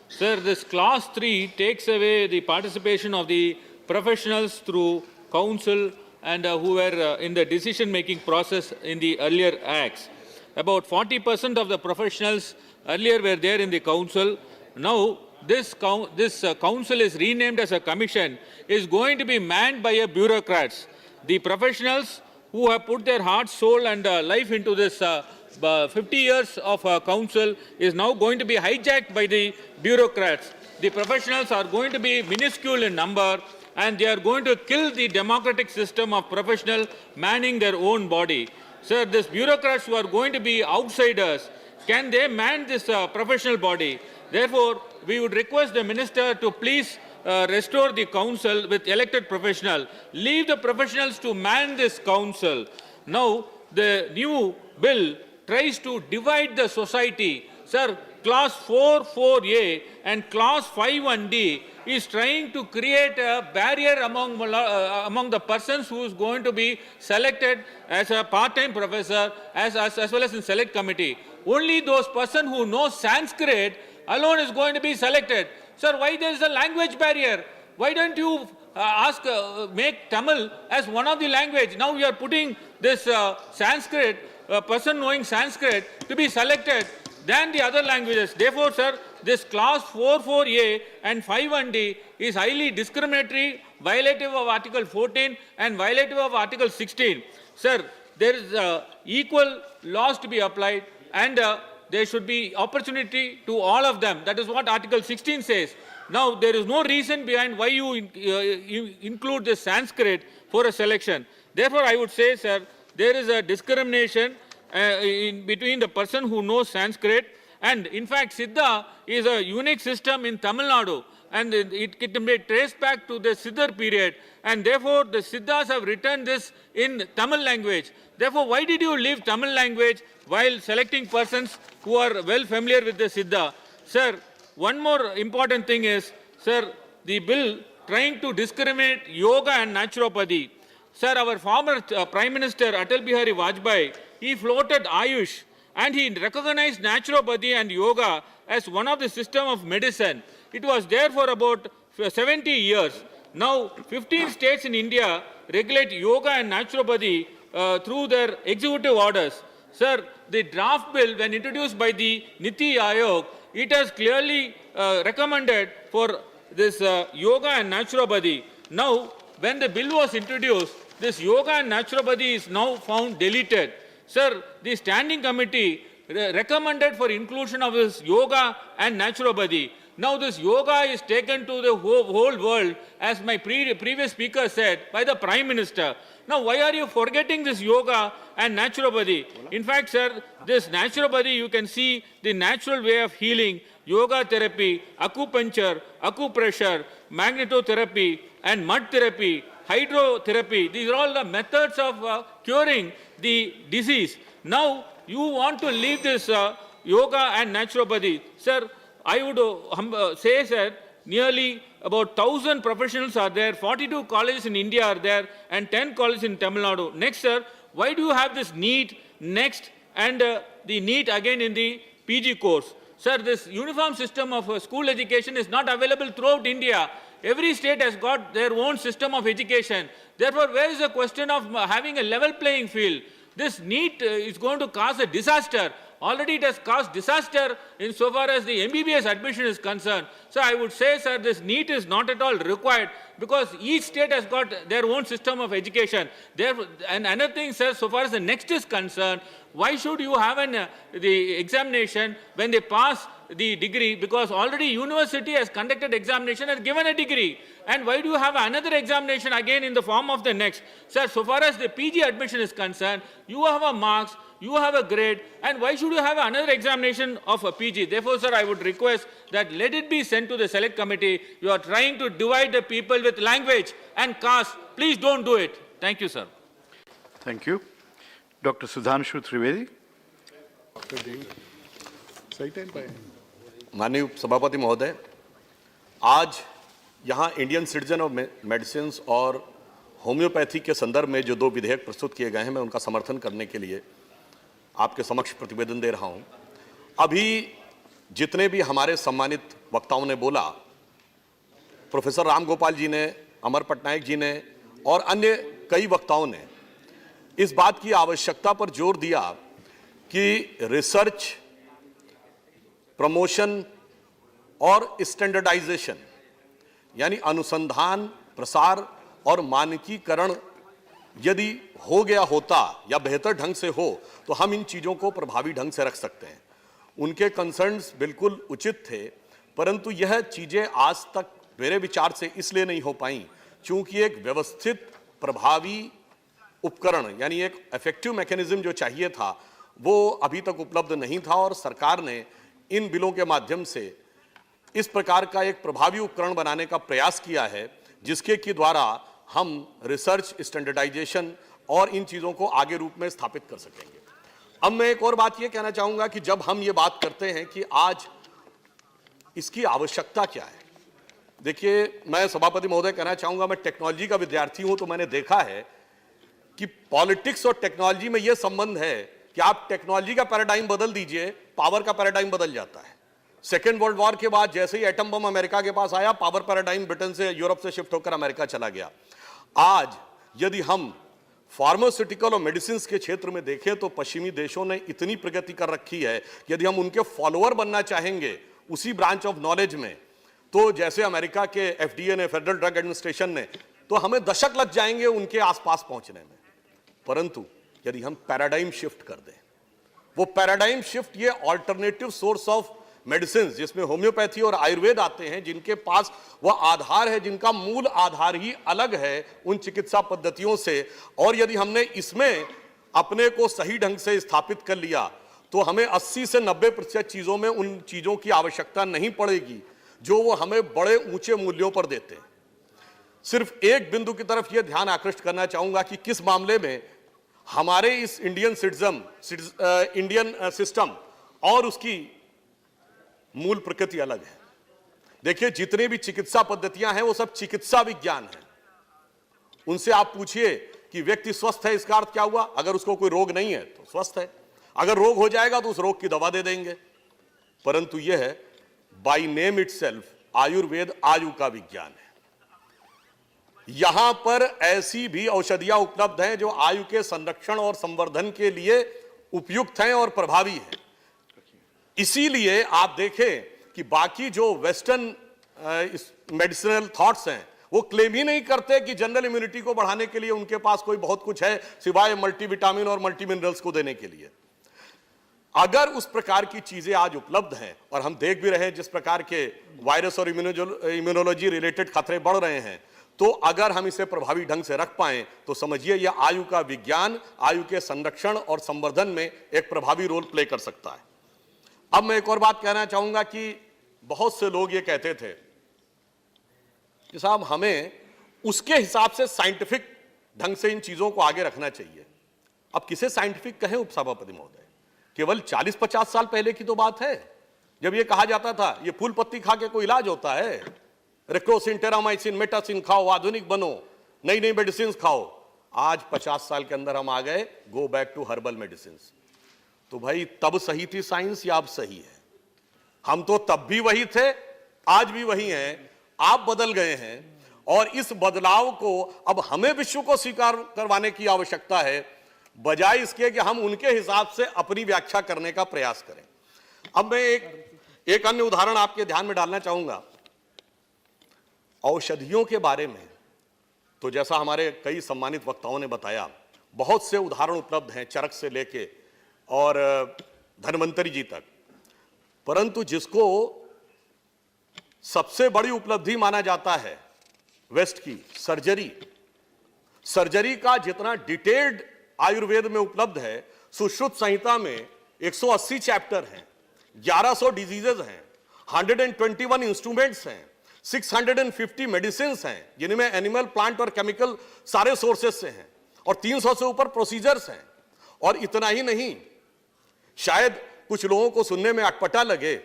Sir, this clause 3 takes away the participation of the professionals through council and who were in the decision-making process in the earlier acts. About 40% of the professionals earlier were there in the council. Now, this council is renamed as a commission, is going to be manned by a bureaucrats. The professionals who have put their heart, soul and life into this 50 years of council is now going to be hijacked by the bureaucrats. The professionals are going to be minuscule in number and they are going to kill the democratic system of professional manning their own body. Sir, these bureaucrats who are going to be outsiders, can they man this professional body? Therefore, we would request the minister to please restore the council with elected professionals. Leave the professionals to man this council. Now, the new bill tries to divide the society. Sir, clause 4(4)A and clause 5(1)D is trying to create a barrier among the persons who is going to be selected as a part-time professor as well as in select committee. Only those persons who know Sanskrit alone is going to be selected. Sir, why there is a language barrier? Why don't you make Tamil as one of the language? Now we are putting this Sanskrit, person knowing Sanskrit to be selected than the other languages. Therefore, sir, this clause 4(4)A and 5(1)D is highly discriminatory, violative of Article 14 and violative of Article 16. Sir, there is equal laws to be applied and there should be opportunity to all of them. That is what Article 16 says. Now, there is no reason behind why you include the Sanskrit for a selection. Therefore, I would say, sir, there is a discrimination between the person who knows Sanskrit and, in fact, Siddha is a unique system in Tamil Nadu and it can be traced back to the Siddhar period and therefore, the Siddhas have written this in Tamil language. Therefore, why did you leave Tamil language while selecting persons who are well familiar with the Siddha? Sir, one more important thing is, sir, the bill trying to discriminate yoga and naturopathy. Sir, our former Prime Minister Atal Bihari Vajpayee, he floated Ayush and he recognized naturopathy and yoga as one of the system of medicine. It was there for about 70 years. Now, 15 states in India regulate yoga and naturopathy through their executive orders. Sir, the draft bill, when introduced by the Niti Aayog, it has clearly recommended for this yoga and naturopathy. Now, when the bill was introduced, this yoga and naturopathy is now found deleted. Sir, the standing committee recommended for inclusion of this yoga and naturopathy. Now this yoga is taken to the whole world, as my previous speaker said, by the Prime Minister. Now why are you forgetting this yoga and naturopathy? In fact, sir, this naturopathy, you can see the natural way of healing, yoga therapy, acupuncture, acupressure, magnetotherapy, and mud therapy, hydrotherapy. These are all the methods of curing the disease. Now you want to leave this yoga and naturopathy. Sir, I would say, sir, nearly about 1,000 professionals are there, 42 colleges in India are there, and 10 colleges in Tamil Nadu. Next, sir, why do you have this NEET, next, and the NEET again in the PG course? Sir, this uniform system of school education is not available throughout India. Every state has got their own system of education. Therefore, where is the question of having a level playing field? This NEET is going to cause a disaster. Already it has caused disaster insofar as the MBBS admission is concerned. So I would say, sir, this NEET is not at all required because each state has got their own system of education. And another thing, sir, so far as the next is concerned, why should you have the examination when they pass the degree? Because already university has conducted examination and given a degree. And why do you have another examination again in the form of the next? Sir, so far as the PG admission is concerned, you have a marks you have a grade, and why should you have another examination of a PG? Therefore, sir, I would request that let it be sent to the select committee. You are trying to divide the people with language and caste. Please don't do it. Thank you, sir. Thank you. Dr. Sudhanshu Trivedi. माननीय सभापति महोदय, आज यहाँ Indian citizen of medicine और homeopathy के संदर्भ में जो 2 विधेयक प्रस्तुत किए गए हैं, मैं उनका समर्थन करने के लिए आपके समक्ष प्रतिवेदन दे रहा हूँ। अभी जितने भी हमारे सम्मानित वक्ताओं ने बोला, प्रोफेसर राम गोपाल जी ने, अमर पटनायक जी ने और अन्य कई वक्ताओं ने इस बात की आवश्यकता पर जोर दिया कि रिसर्च, प्रमोशन और स्टैंडर्डाइजेशन यानी अनुसंधान, प्रसार और मानकीकरण यदि हो गया होता या बेहतर ढंग से हो तो हम इन चीज़ों को प्रभावी ढंग से रख सकते हैं। उनके कंसर्न्स बिल्कुल उचित थे, परंतु यह चीज़ें आज तक मेरे विचार से इसलिए नहीं हो पाई क्योंकि एक व्यवस्थित प्रभावी उपकरण यानी एक इफेक्टिव मैकेनिज्म जो चाहिए था वो अभी तक उपलब्ध नहीं था और सरकार ने इन बिलों के माध्यम से इस प्रकार का एक प्रभावी उपकरण बनाने का प्रयास किया है जिसके की द्वारा हम रिसर्च, स्टैंडर्डाइजेशन और इन चीज़ों को आगे रूप में स्थापित कर सकेंगे। अब मैं एक और बात ये कहना चाहूँगा कि जब हम ये बात करते हैं कि आज इसकी आवश्यकता क्या है, देखिए मैं सभापति महोदय कहना चाहूँगा, मैं टेक्नोलॉजी का विद्यार्थी हूँ तो मैंने देखा है कि पॉलिटिक्स और टेक्नोलॉजी में यह संबंध है कि आप टेक्नोलॉजी का पैराडाइम बदल दीजिए, पावर का पैराडाइम बदल जाता है। सेकेंड वर्ल्ड वॉर के बाद जैसे ही एटम बम अमेरिका के पास आया, पावर पैराडाइम ब्रिटेन से, यूरोप से शिफ्ट होकर अमेरिका चला गया। आज यदि हम फार्मास्यूटिकल और मेडिसिन के क्षेत्र में देखें तो पश्चिमी देशों ने इतनी प्रगति कर रखी है, यदि हम उनके फॉलोअर बनना चाहेंगे उसी ब्रांच ऑफ नॉलेज में, तो जैसे अमेरिका के FDA ने, फेडरल ड्रग एडमिनिस्ट्रेशन ने, तो हमें दशक लग जाएंगे उनके आसपास पहुंचने में। परंतु यदि हम पैराडाइम शिफ्ट कर दें, वो पैराडाइम शिफ्ट ये ऑल्टरनेटिव सोर्स ऑफ मेडिसिन जिसमें होम्योपैथी और आयुर्वेद आते हैं, जिनके पास वह आधार है, जिनका मूल आधार ही अलग है उन चिकित्सा पद्धतियों से, और यदि हमने इसमें अपने को सही ढंग से स्थापित कर लिया तो हमें 80 से 90% चीजों में उन चीजों की आवश्यकता नहीं पड़ेगी जो वो हमें बड़े ऊंचे मूल्यों पर देते हैं। सिर्फ एक बिंदु की तरफ यह ध्यान आकृष्ट करना चाहूंगा कि किस मामले में हमारे इस इंडियन सिस्टम और उसकी मूल प्रकृति अलग है। देखिए, जितने भी चिकित्सा पद्धतियां हैं वो सब चिकित्सा विज्ञान है। उनसे आप पूछिए कि व्यक्ति स्वस्थ है, इसका अर्थ क्या हुआ? अगर उसको कोई रोग नहीं है तो स्वस्थ है, अगर रोग हो जाएगा तो उस रोग की दवा दे देंगे। परंतु यह है बाय नेम इटसेल्फ आयुर्वेद आयु का विज्ञान है। यहां पर ऐसी भी औषधियां उपलब्ध हैं जो आयु के संरक्षण और संवर्धन के लिए उपयुक्त हैं और प्रभावी हैं। इसीलिए आप देखें कि बाकी जो वेस्टर्न मेडिसिनल थॉट्स हैं वो क्लेम ही नहीं करते कि जनरल इम्यूनिटी को बढ़ाने के लिए उनके पास कोई बहुत कुछ है सिवाय मल्टीविटामिन और मल्टी मिनरल्स को देने के लिए। अगर उस प्रकार की चीजें आज उपलब्ध हैं, और हम देख भी रहे हैं जिस प्रकार के वायरस और इम्यूनोलॉजी रिलेटेड खतरे बढ़ रहे हैं, तो अगर हम इसे प्रभावी ढंग से रख पाएं तो समझिए यह आयु का विज्ञान आयु के संरक्षण और संवर्धन में एक प्रभावी रोल प्ले कर सकता है। अब मैं एक और बात कहना चाहूंगा कि बहुत से लोग ये कहते थे कि साहब हमें उसके हिसाब से साइंटिफिक ढंग से इन चीजों को आगे रखना चाहिए। अब किसे साइंटिफिक कहें उपसभापति महोदय? केवल 40-50 साल पहले की तो बात है जब यह कहा जाता था ये फूल पत्ती खा के कोई इलाज होता है, रेक्रोसिन, टेरामाइसिन, मेटासिन खाओ, आधुनिक बनो, नई नई मेडिसिन खाओ। आज 50 साल के अंदर हम आ गए go back to herbal medicine. तो भाई तब सही थी साइंस या अब सही है? हम तो तब भी वही थे, आज भी वही हैं, आप बदल गए हैं और इस बदलाव को अब हमें विश्व को स्वीकार करवाने की आवश्यकता है, बजाय इसके कि हम उनके हिसाब से अपनी व्याख्या करने का प्रयास करें। अब मैं एक अन्य उदाहरण आपके ध्यान में डालना चाहूंगा औषधियों के बारे में। तो जैसा हमारे कई सम्मानित वक्ताओं ने बताया, बहुत से उदाहरण उपलब्ध हैं चरक से लेके और धन्वंतरी जी तक, परंतु जिसको सबसे बड़ी उपलब्धि माना जाता है वेस्ट की, सर्जरी का जितना डिटेल्ड आयुर्वेद में उपलब्ध है, सुश्रुत संहिता में 180 चैप्टर हैं, 1100 डिजीजेज हैं, 121 इंस्ट्रूमेंट्स हैं, 650 मेडिसिन हैं जिनमें एनिमल, प्लांट और केमिकल सारे सोर्सेस से हैं, और 300 से ऊपर प्रोसीजर्स हैं। और इतना ही नहीं, शायद कुछ लोगों को सुनने में अटपटा लगे,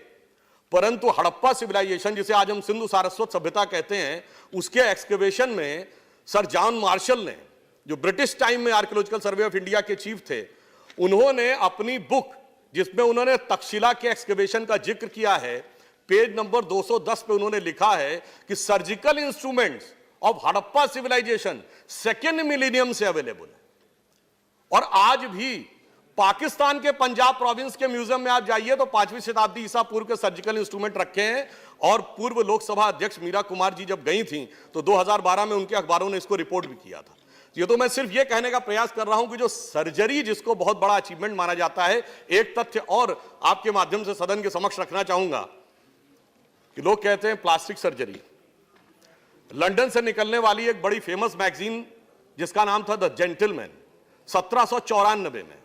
परंतु हड़प्पा सिविलाइजेशन, जिसे आज हम सिंधु सारस्वत सभ्यता कहते हैं, उसके एक्सकेवेशन में सर जॉन मार्शल ने, जो ब्रिटिश टाइम में आर्कियोलॉजिकल सर्वे ऑफ इंडिया के चीफ थे, उन्होंने अपनी बुक जिसमें उन्होंने तक्षशिला के एक्सकेवेशन का जिक्र किया है, पेज नंबर 210 पे उन्होंने लिखा है कि surgical instruments of Harappa civilisation second millennium से अवेलेबल है। और आज भी पाकिस्तान के पंजाब प्रोविंस के म्यूजियम में आप जाइए तो 5वीं शताब्दी ईसा पूर्व के सर्जिकल इंस्ट्रूमेंट रखे हैं। और पूर्व लोकसभा अध्यक्ष मीरा कुमार जी जब गई थी तो 2012 में उनके अखबारों ने इसको रिपोर्ट भी किया था। ये तो मैं सिर्फ ये कहने का प्रयास कर रहा हूं कि जो सर्जरी, जिसको बहुत बड़ा अचीवमेंट माना जाता है, एक तथ्य और आपके माध्यम से सदन के समक्ष रखना चाहूंगा कि लोग कहते हैं प्लास्टिक सर्जरी। लंदन से निकलने वाली एक बड़ी फेमस मैगजीन जिसका नाम था द जेंटलमैन, 1794 में,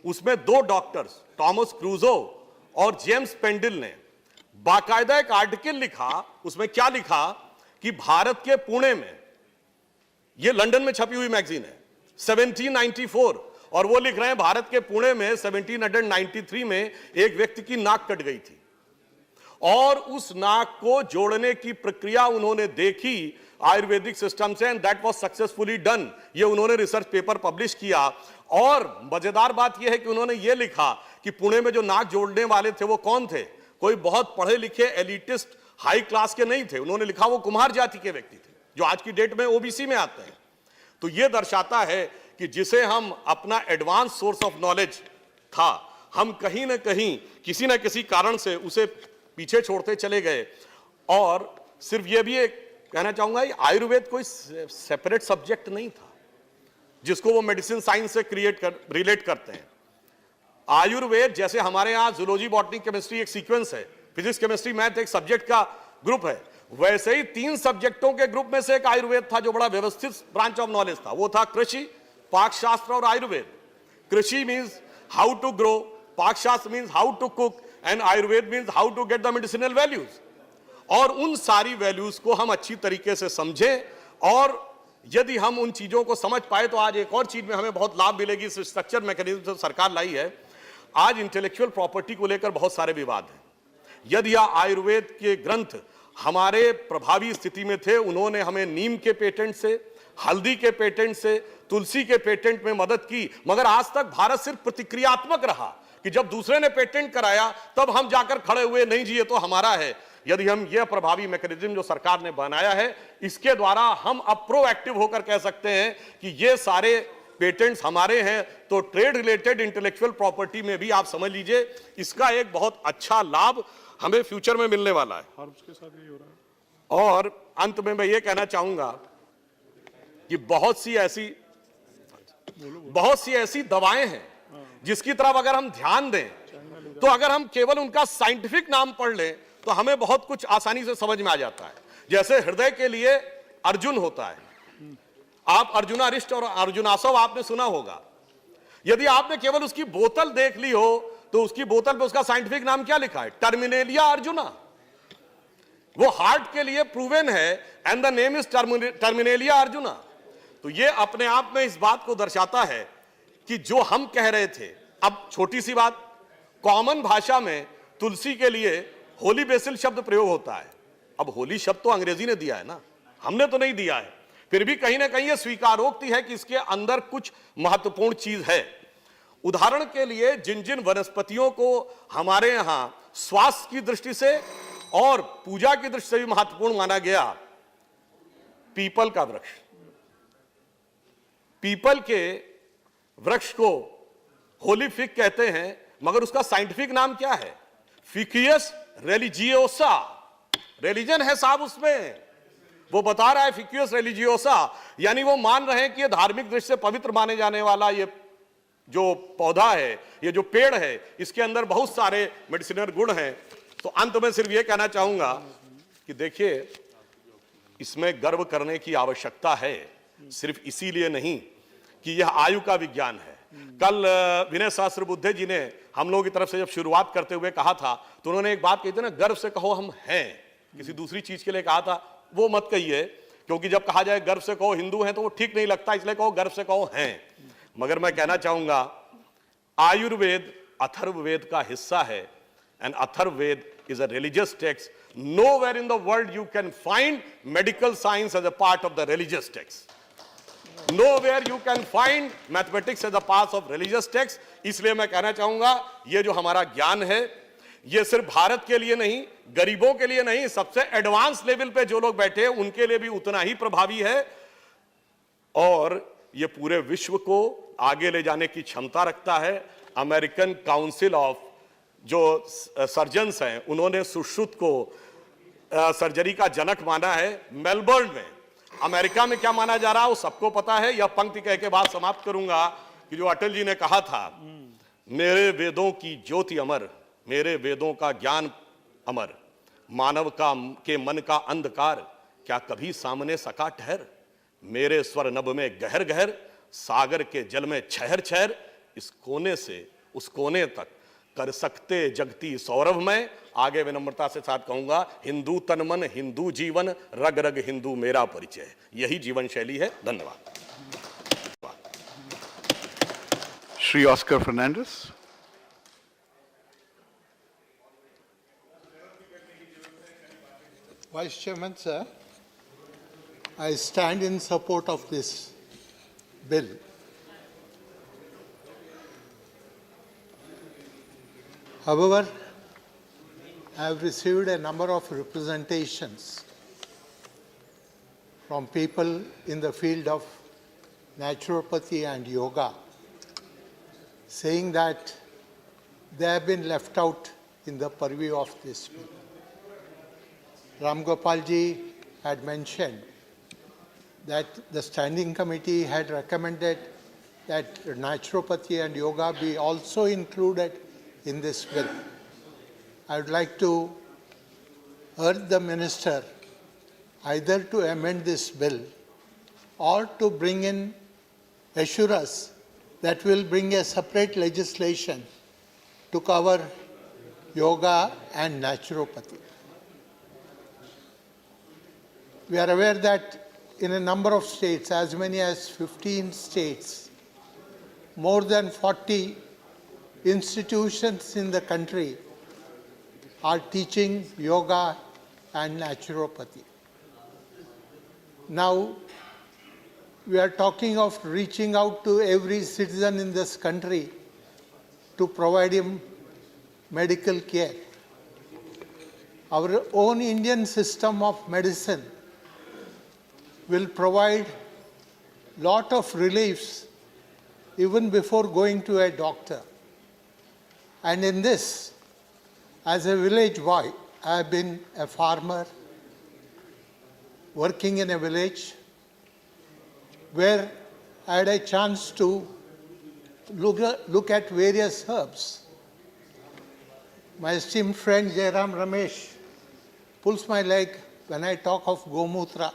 उसमें 2 डॉक्टर्स थॉमस क्रूजो और जेम्स पेंडिल ने बाकायदा एक आर्टिकल लिखा। उसमें क्या लिखा कि भारत के पुणे में, यह लंदन में छपी हुई मैगजीन है, 1794, और वो लिख रहे हैं भारत के पुणे में 1793 में एक व्यक्ति की नाक कट गई थी और उस नाक को जोड़ने की प्रक्रिया उन्होंने देखी आयुर्वेदिक सिस्टम से, and that was successfully done. ये उन्होंने रिसर्च पेपर पब्लिश किया। और मजेदार बात यह है कि उन्होंने ये लिखा कि पुणे में जो नाक जोड़ने वाले थे वो कौन थे, कोई बहुत पढ़े लिखे एलिटिस्ट हाई क्लास के नहीं थे। उन्होंने लिखा वो कुम्हार जाति के व्यक्ति थे जो आज की डेट में ओबीसी में आते हैं। तो यह दर्शाता है कि जिसे हम अपना एडवांस सोर्स ऑफ नॉलेज था, हम कहीं ना कहीं किसी ना किसी कारण से उसे पीछे छोड़ते चले गए। और सिर्फ यह भी एक कहना चाहूंगा, आयुर्वेद कोई सेपरेट सब्जेक्ट नहीं था जिसको वो मेडिसिन साइंस से रिलेट करते हैं। आयुर्वेद जैसे हमारे यहां जूलॉजी, बॉटनी, केमिस्ट्री एक सीक्वेंस है, फिजिक्स, केमिस्ट्री, मैथ एक सब्जेक्ट का ग्रुप है, वैसे ही 3 सब्जेक्टों के ग्रुप में से एक आयुर्वेद था जो बड़ा व्यवस्थित ब्रांच ऑफ नॉलेज था। वो था कृषि, पाकशास्त्र और Ayurveda. Krishi means how to grow, pakshastra means how to cook, and Ayurveda means how to get the medicinal values. और उन सारी वैल्यूज को हम अच्छी तरीके से समझें, और यदि हम उन चीजों को समझ पाए तो आज एक और चीज में हमें बहुत लाभ मिलेगी। इस स्ट्रक्चर मैकेनिज्म से सरकार लाई है। आज इंटेलेक्चुअल प्रॉपर्टी को लेकर बहुत सारे विवाद हैं। यदि आयुर्वेद के ग्रंथ हमारे प्रभावी स्थिति में थे, उन्होंने हमें नीम के पेटेंट से, हल्दी के पेटेंट से, तुलसी के पेटेंट में मदद की, मगर आज तक भारत सिर्फ प्रतिक्रियात्मक रहा कि जब दूसरे ने पेटेंट कराया तब हम जाकर खड़े हुए, नहीं जी ये तो हमारा है। यदि हम यह प्रभावी मैकेनिज्म जो सरकार ने बनाया है, इसके द्वारा हम अब प्रोएक्टिव होकर कह सकते हैं कि ये सारे पेटेंट्स हमारे हैं, तो ट्रेड रिलेटेड इंटेलेक्चुअल प्रॉपर्टी में भी आप समझ लीजिए इसका एक बहुत अच्छा लाभ हमें फ्यूचर में मिलने वाला है। और अंत में मैं ये कहना चाहूंगा कि बहुत सी ऐसी दवाएं हैं जिसकी तरफ अगर हम ध्यान दें तो अगर हम केवल उनका साइंटिफिक नाम पढ़ लें तो हमें बहुत कुछ आसानी से समझ में आ जाता है। जैसे हृदय के लिए अर्जुन होता है, आप अर्जुनारिष्ट और अर्जुनासव आपने सुना होगा। यदि आपने केवल उसकी बोतल देख ली हो तो उसकी बोतल पे उसका साइंटिफिक नाम क्या लिखा है? टर्मिनेलिया अर्जुना। वो हार्ट के लिए प्रूवन है, and the name is Terminalia arjuna. तो ये अपने आप में इस बात को दर्शाता है कि जो हम कह रहे थे, अब छोटी सी बात, कॉमन भाषा में तुलसी के लिए होली बेसिल शब्द प्रयोग होता है। अब होली शब्द तो अंग्रेजी ने दिया है ना, हमने तो नहीं दिया है। फिर भी कहीं ना कहीं यह स्वीकारोक्ति है कि इसके अंदर कुछ महत्वपूर्ण चीज है। उदाहरण के लिए जिन जिन वनस्पतियों को हमारे यहां स्वास्थ्य की दृष्टि से और पूजा की दृष्टि से भी महत्वपूर्ण माना गया, पीपल का वृक्ष, पीपल के वृक्ष को होली फिग कहते हैं, मगर उसका साइंटिफिक नाम क्या है? फिकियस रिलीजियोसा। रिलीजन है साहब उसमें, वो बता रहा है फिकियस रिलीजियोसा, यानी वो मान रहे हैं कि ये धार्मिक दृष्टि से पवित्र माने जाने वाला ये जो पौधा है, ये जो पेड़ है, इसके अंदर बहुत सारे मेडिसिनल गुण हैं। तो अंत में सिर्फ ये कहना चाहूंगा कि देखिए, इसमें गर्व करने की आवश्यकता है, सिर्फ इसीलिए नहीं कि यह आयु का विज्ञान है, कल विनय सहस्त्र बुद्धे जी ने हम लोगों की तरफ से जब शुरुआत करते हुए कहा था, तो उन्होंने एक बात कही थी ना, गर्व से कहो हम हैं। किसी दूसरी चीज के लिए कहा था, वो मत कहिए, क्योंकि जब कहा जाए गर्व से कहो हिंदू हैं तो वो ठीक नहीं लगता, इसलिए कहो गर्व से कहो हैं। मगर मैं कहना चाहूंगा, आयुर्वेद अथर्ववेद का हिस्सा है, and Atharvaveda is a religious text. Nowhere in the world you can find medical science as a part of the religious text. Nowhere you can find mathematics as a part of religious text. इसलिए मैं कहना चाहूंगा, ये जो हमारा ज्ञान है, ये सिर्फ भारत के लिए नहीं, गरीबों के लिए नहीं, सबसे एडवांस लेवल पे जो लोग बैठे हैं उनके लिए भी उतना ही प्रभावी है, और ये पूरे विश्व को आगे ले जाने की क्षमता रखता है। अमेरिकन काउंसिल ऑफ जो सर्जन्स हैं, उन्होंने सुश्रुत को सर्जरी का जनक माना है। मेलबर्न में, अमेरिका में क्या माना जा रहा है वो सबको पता है। यह पंक्ति कह के बात समाप्त करूंगा कि जो अटल जी ने कहा था, मेरे वेदों की ज्योति अमर, मेरे वेदों का ज्ञान अमर, मानव का के मन का अंधकार क्या कभी सामने सका ठहर, मेरे स्वर नभ में गहर गहर, सागर के जल में छहर छहर, इस कोने से उस कोने तक कर सकते जगती सौरभ में। आगे विनम्रता से साथ कहूंगा, हिंदू तन मन, हिंदू जीवन, रग रग हिंदू मेरा परिचय, यही जीवन शैली है। धन्यवाद। Shri Oscar Fernandez. Vice Chairman, sir, I stand in support of this bill. However, I have received a number of representations from people in the field of naturopathy and yoga, saying that they have been left out in the purview of this bill. Ram Gopal ji had mentioned that the standing committee had recommended that naturopathy and yoga be also included in this bill. I would like to urge the minister either to amend this bill or to bring in, assure us that will bring a separate legislation to cover yoga and naturopathy. We are aware that in a number of states, as many as 15 states, more than 40 institutions in the country are teaching yoga and naturopathy. Now, we are talking of reaching out to every citizen in this country to provide him medical care. Our own Indian system of medicine will provide lot of reliefs even before going to a doctor. And in this, as a village boy, I have been a farmer working in a village where I had a chance to look at various herbs. My esteemed friend Jairam Ramesh pulls my leg when I talk of Gomutra.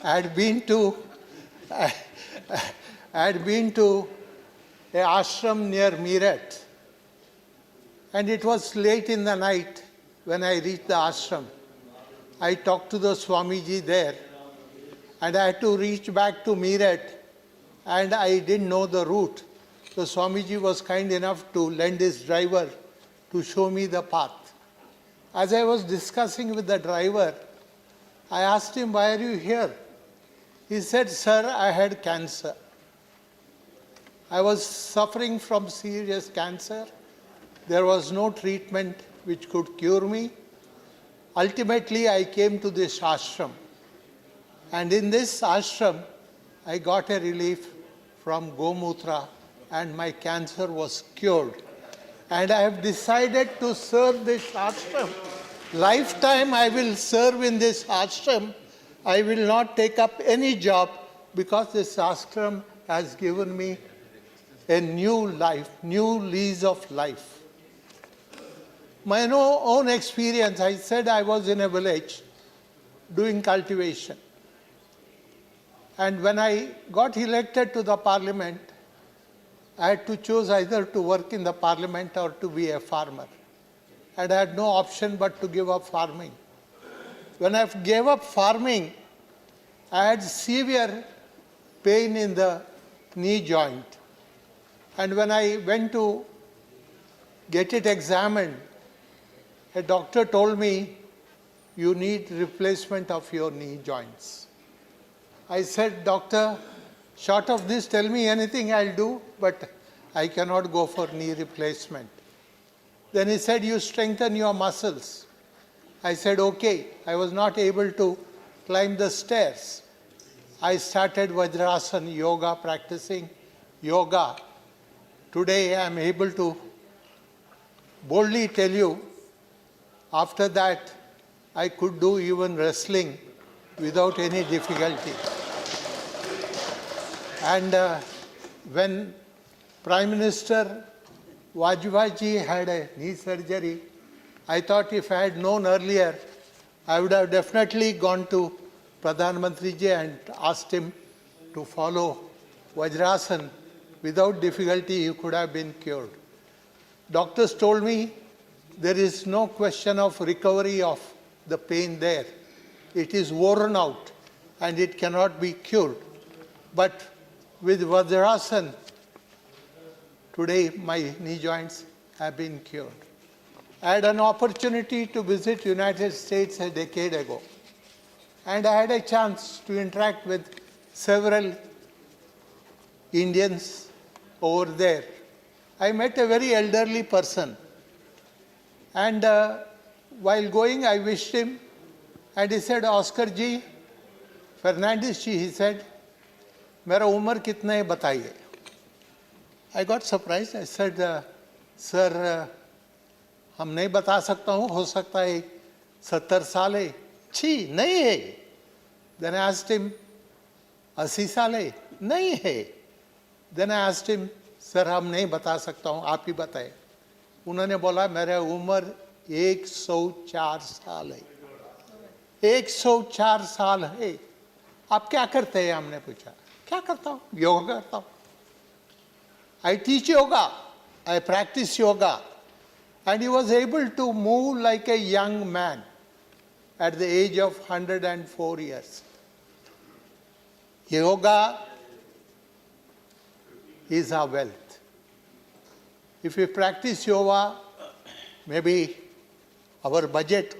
I had been to an ashram near Meerut, and it was late in the night when I reached the ashram. I talked to the Swamiji there, and I had to reach back to Meerut, and I didn't know the route. The Swamiji was kind enough to lend his driver to show me the path. As I was discussing with the driver, I asked him, "Why are you here?" He said, "Sir, I had cancer. I was suffering from serious cancer. There was no treatment which could cure me. Ultimately, I came to this ashram. And in this ashram, I got a relief from Gomutra, and my cancer was cured. And I have decided to serve this ashram. Lifetime I will serve in this ashram. I will not take up any job because this ashram has given me a new life, new lease of life." My own experience, I said I was in a village doing cultivation. And when I got elected to the parliament, I had to choose either to work in the parliament or to be a farmer. And I had no option but to give up farming. When I gave up farming, I had severe pain in the knee joint. And when I went to get it examined, a doctor told me, you need replacement of your knee joints. I said, doctor, short of this, tell me anything I'll do, but I cannot go for knee replacement. Then he said, you strengthen your muscles. I said, okay. I was not able to climb the stairs. I started Vajrasana yoga, practicing yoga. Today I am able to boldly tell you, after that I could do even wrestling without any difficulty. And when Prime Minister Vajpayee ji had a knee surgery, I thought if I had known earlier, I would have definitely gone to Pradhan Mantri ji and asked him to follow Vajrasana. Without difficulty, he could have been cured. Doctors told me there is no question of recovery of the pain there. It is worn out and it cannot be cured. But with Vajrasana, today my knee joints have been cured. I had an opportunity to visit United States a decade ago, and I had a chance to interact with several Indians over there. I met a very elderly person, and while going I wished him, and he said, Oscar ji, Fernandez ji, he said, मेरा उम्र कितना है बताइए. I got surprised. I said, sir, हम नहीं बता सकता हूँ, हो सकता है 70 साल है. छी, नहीं है. Then I asked him, 80 साल है? नहीं है. Then I asked him, sir, हम नहीं बता सकता हूँ, आप ही बताएं. उन्होंने बोला, मेरा उम्र 104 साल है. 104 साल है. आप क्या करते हैं? हमने पूछा. क्या करता हूँ? योगा करता हूँ. I teach yoga, I practice yoga, and he was able to move like a young man at the age of 104 years. Yoga is our wealth. If we practice yoga, maybe our budget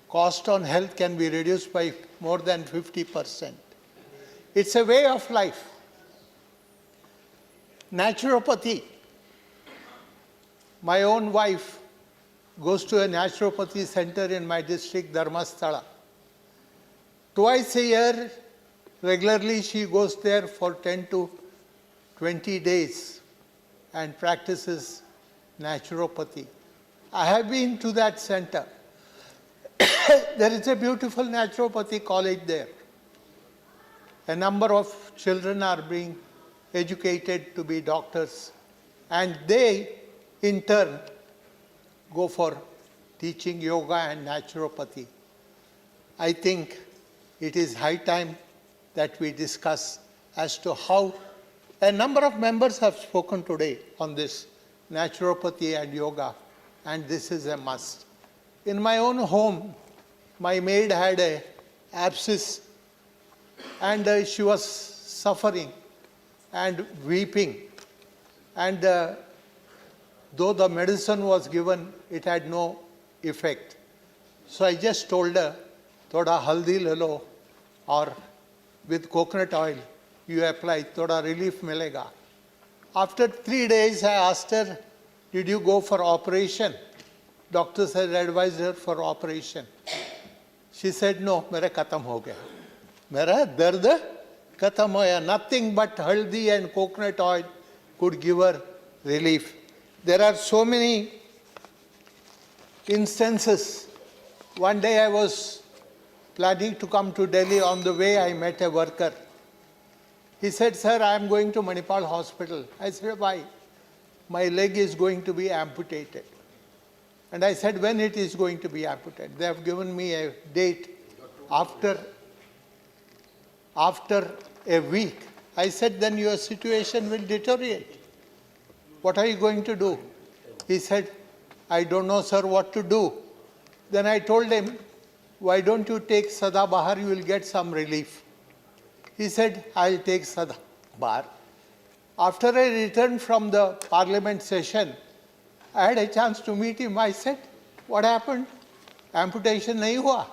cost on health can be reduced by more than 50%. It's a way of life. Naturopathy. My own wife goes to a naturopathy center in my district, Dharmasthala. Twice a year, regularly she goes there for 10 to 20 days and practices naturopathy. I have been to that center. There is a beautiful naturopathy college there. A number of children are being educated to be doctors, and they in turn go for teaching yoga and naturopathy. I think it is high time that we discuss as to how a number of members have spoken today on this naturopathy and yoga, and this is a must. In my own home, my maid had an abscess, and she was suffering and weeping, and though the medicine was given, it had no effect. So I just told her, thoda haldi le lo, or with coconut oil you apply, thoda relief milega. After 3 days I asked her, did you go for operation? Doctors had advised her for operation. She said, no, mera khatam ho gaya. Mera dard khatam hoya. Nothing but haldi and coconut oil could give her relief. There are so many instances. One day I was planning to come to Delhi. On the way I met a worker. He said, sir, I am going to Manipal hospital. I said, why? My leg is going to be amputated. And I said, when it is going to be amputated? They have given me a date after a week. I said, then your situation will deteriorate. what are you going to do? He said, I don't know, sir, what to do. Then I told him, why don't you take Sada Bahar, you will get some relief. He said, I'll take Sada Bahar. After I returned from the parliament session, I had a chance to meet him. I said, what happened? Amputation nahi hua?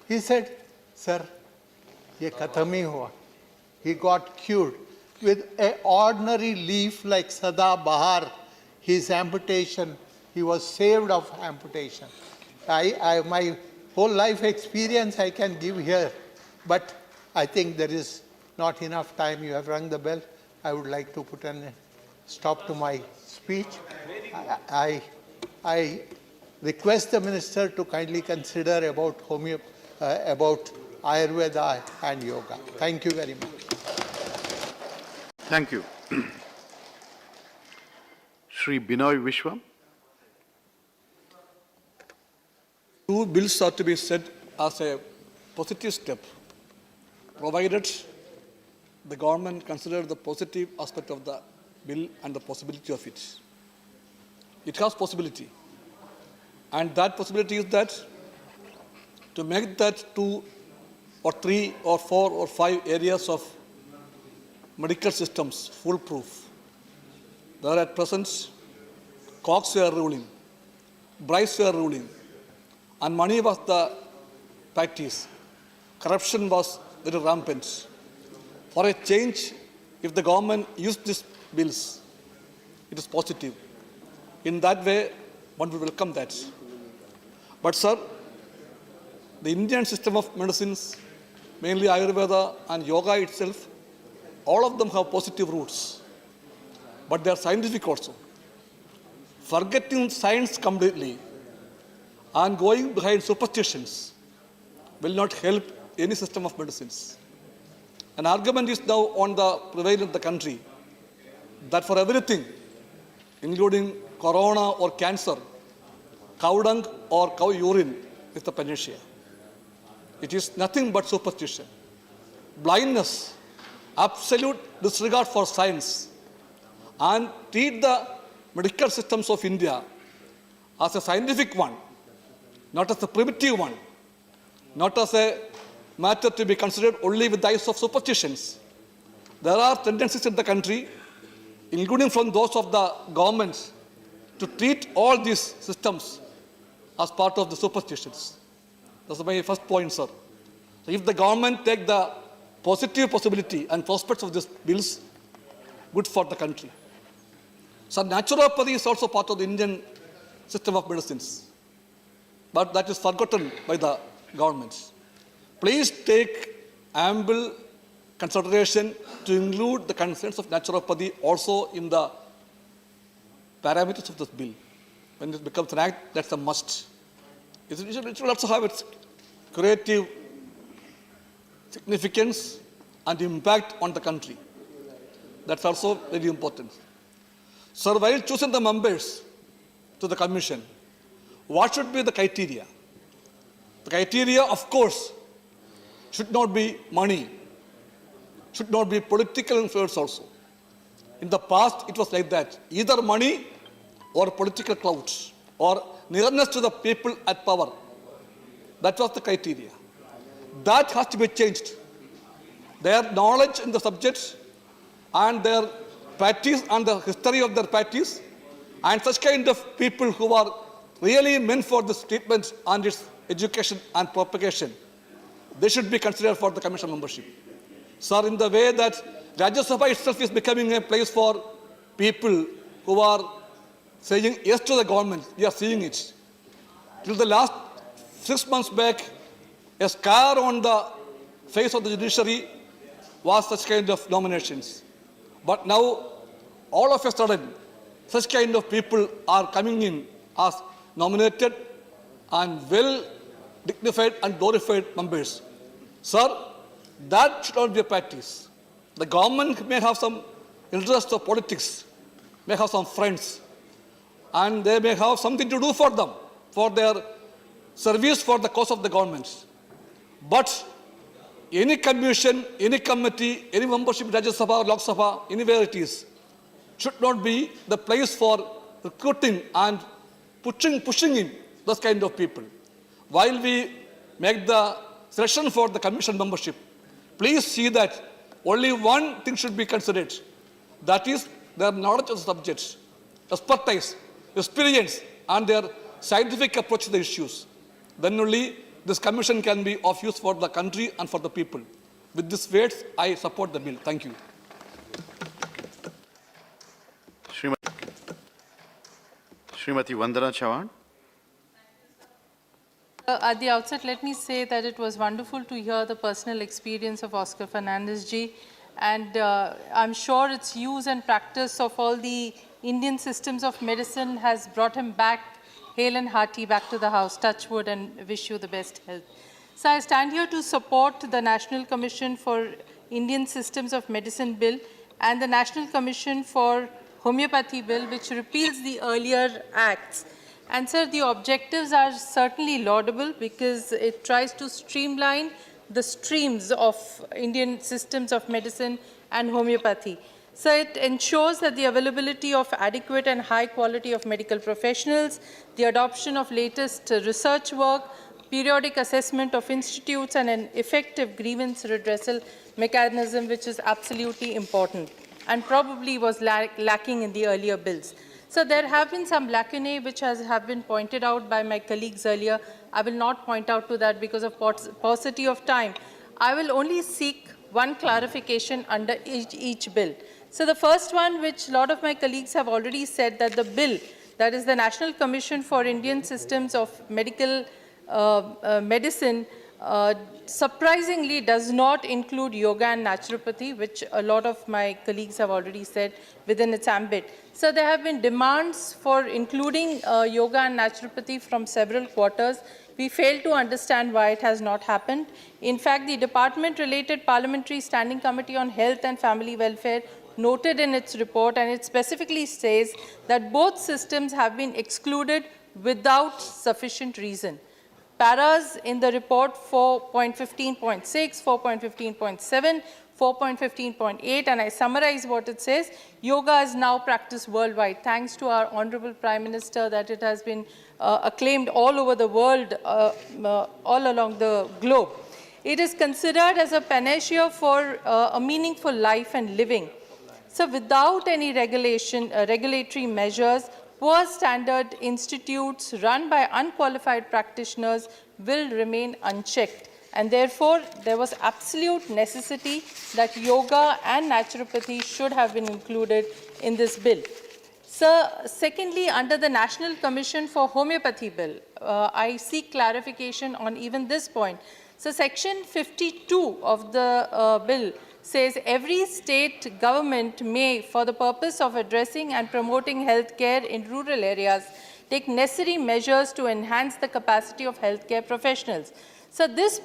He said, sir, ye khatam hi hua. He got cured. With an ordinary leaf like Sada Bahar, his amputation, he was saved of amputation. My whole life experience I can give here, but I think there is not enough time. You have rung the bell. I would like to put a stop to my speech. I request the minister to kindly consider about Ayurveda and yoga. Thank you very much. Thank you. Shri Binoy Vishwam. Two bills are to be said as a positive step, provided the government consider the positive aspect of the bill and the possibility of it. It has possibility. And that possibility is that to make that 2 or 3 or 4 or 5 areas of medical systems foolproof. There at present, Cox were ruling, Bryce were ruling, and money was the practice. Corruption was very rampant. For a change, if the government used these bills, it is positive. In that way, one will welcome that. But sir, the Indian system of medicines, mainly Ayurveda and yoga itself, all of them have positive roots. But they are scientific also. Forgetting science completely and going behind superstitions will not help any system of medicines. An argument is now on the prevalence of the country that for everything, including corona or cancer, cow dung or cow urine is the panacea. It is nothing but superstition. Blindness, absolute disregard for science, and treat the medical systems of India as a scientific one, not as a primitive one, not as a matter to be considered only with the eyes of superstitions. There are tendencies in the country, including from those of the governments, to treat all these systems as part of the superstitions. That's my first point, sir. So if the government take the positive possibility and prospects of these bills, good for the country. So naturopathy is also part of the Indian system of medicines, but that is forgotten by the governments. Please take ample consideration to include the concerns of naturopathy also in the parameters of this bill. When it becomes an act, that's a must. It will also have its creative significance and impact on the country. That's also very important. Sir, while choosing the members to the commission, what should be the criteria? The criteria, of course, should not be money, should not be political influence also. In the past, it was like that. Either money or political clout or nearness to the people at power. That was the criteria. That has to be changed. Their knowledge in the subject and their practice and the history of their practice and such kind of people who are really meant for this treatment and its education and propagation, they should be considered for the commission membership. Sir, in the way that Rajya Sabha itself is becoming a place for people who are saying yes to the government, we are seeing it. Till the last 6 months back, a scar on the face of the judiciary was such kind of nominations. But now, all of a sudden, such kind of people are coming in as nominated and well dignified and glorified members. Sir, that should not be a practice. The government may have some interest of politics, may have some friends, and they may have something to do for them, for their service for the cause of the government. But any commission, any committee, any membership in Rajya Sabha or Lok Sabha, anywhere it is, should not be the place for recruiting and pushing in those kind of people. While we make the selection for the commission membership, please see that only one thing should be considered. That is their knowledge of the subjects, expertise, experience, and their scientific approach to the issues. Then only this commission can be of use for the country and for the people. With these words, I support the bill. Thank you. Srimati Vandana Chavan. At the outset, let me say that it was wonderful to hear the personal experience of Oscar Fernandez ji, and I'm sure its use and practice of all the Indian systems of medicine has brought him back, hale and hearty, back to the house. Touch wood, and wish you the best health. So I stand here to support the National Commission for Indian Systems of Medicine Bill and the National Commission for Homeopathy Bill, which repeals the earlier acts. And sir, the objectives are certainly laudable because it tries to streamline the streams of Indian systems of medicine and homeopathy. So it ensures that the availability of adequate and high quality of medical professionals, the adoption of latest research work, periodic assessment of institutes, and an effective grievance redressal mechanism, which is absolutely important and probably was lacking in the earlier bills. So there have been some lacunae which have been pointed out by my colleagues earlier. I will not point out to that because of paucity of time. I will only seek one clarification under each bill. So the first one, which a lot of my colleagues have already said, that the bill, that is the National Commission for Indian Systems of Medical Medicine, surprisingly does not include yoga and naturopathy, which a lot of my colleagues have already said within its ambit. So there have been demands for including yoga and naturopathy from several quarters. We fail to understand why it has not happened. In fact, the department-related Parliamentary Standing Committee on Health and Family Welfare noted in its report, and it specifically says that both systems have been excluded without sufficient reason. Paras in the report 4.15.6, 4.15.7, 4.15.8, and I summarize what it says. Yoga is now practiced worldwide, thanks to our Honorable Prime Minister, that it has been acclaimed all over the world, all along the globe. It is considered as a panacea for a meaningful life and living. So without any regulatory measures, poor standard institutes run by unqualified practitioners will remain unchecked. And therefore, there was absolute necessity that yoga and naturopathy should have been included in this bill. So, secondly, under the National Commission for Homeopathy Bill, I seek clarification on even this point. So, Section 52 of the bill says every state government may, for the purpose of addressing and promoting healthcare in rural areas, take necessary measures to enhance the capacity of healthcare professionals. So this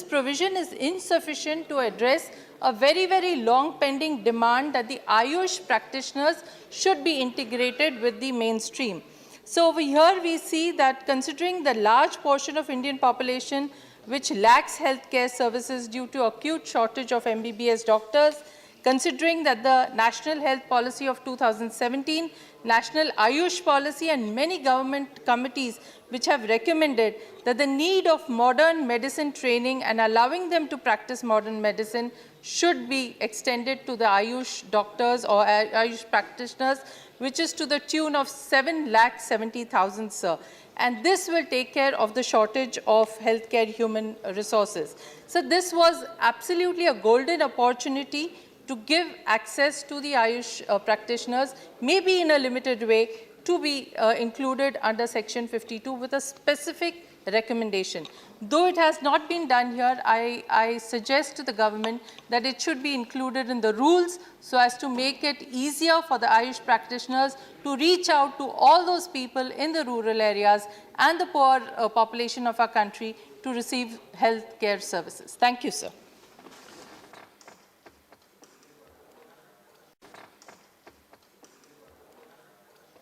provision is insufficient to address a very, very long pending demand that the Ayush practitioners should be integrated with the mainstream. So over here we see that considering the large portion of Indian population which lacks healthcare services due to acute shortage of MBBS doctors, considering that the National Health Policy of 2017, National Ayush Policy, and many government committees which have recommended that the need of modern medicine training and allowing them to practice modern medicine should be extended to the Ayush doctors or Ayush practitioners, which is to the tune of 7,70,000, sir. And this will take care of the shortage of healthcare human resources. So this was absolutely a golden opportunity to give access to the Ayush practitioners, maybe in a limited way, to be included under Section 52 with a specific recommendation. Though it has not been done here, I suggest to the government that it should be included in the rules so as to make it easier for the Ayush practitioners to reach out to all those people in the rural areas and the poor population of our country to receive health care services. Thank you, sir.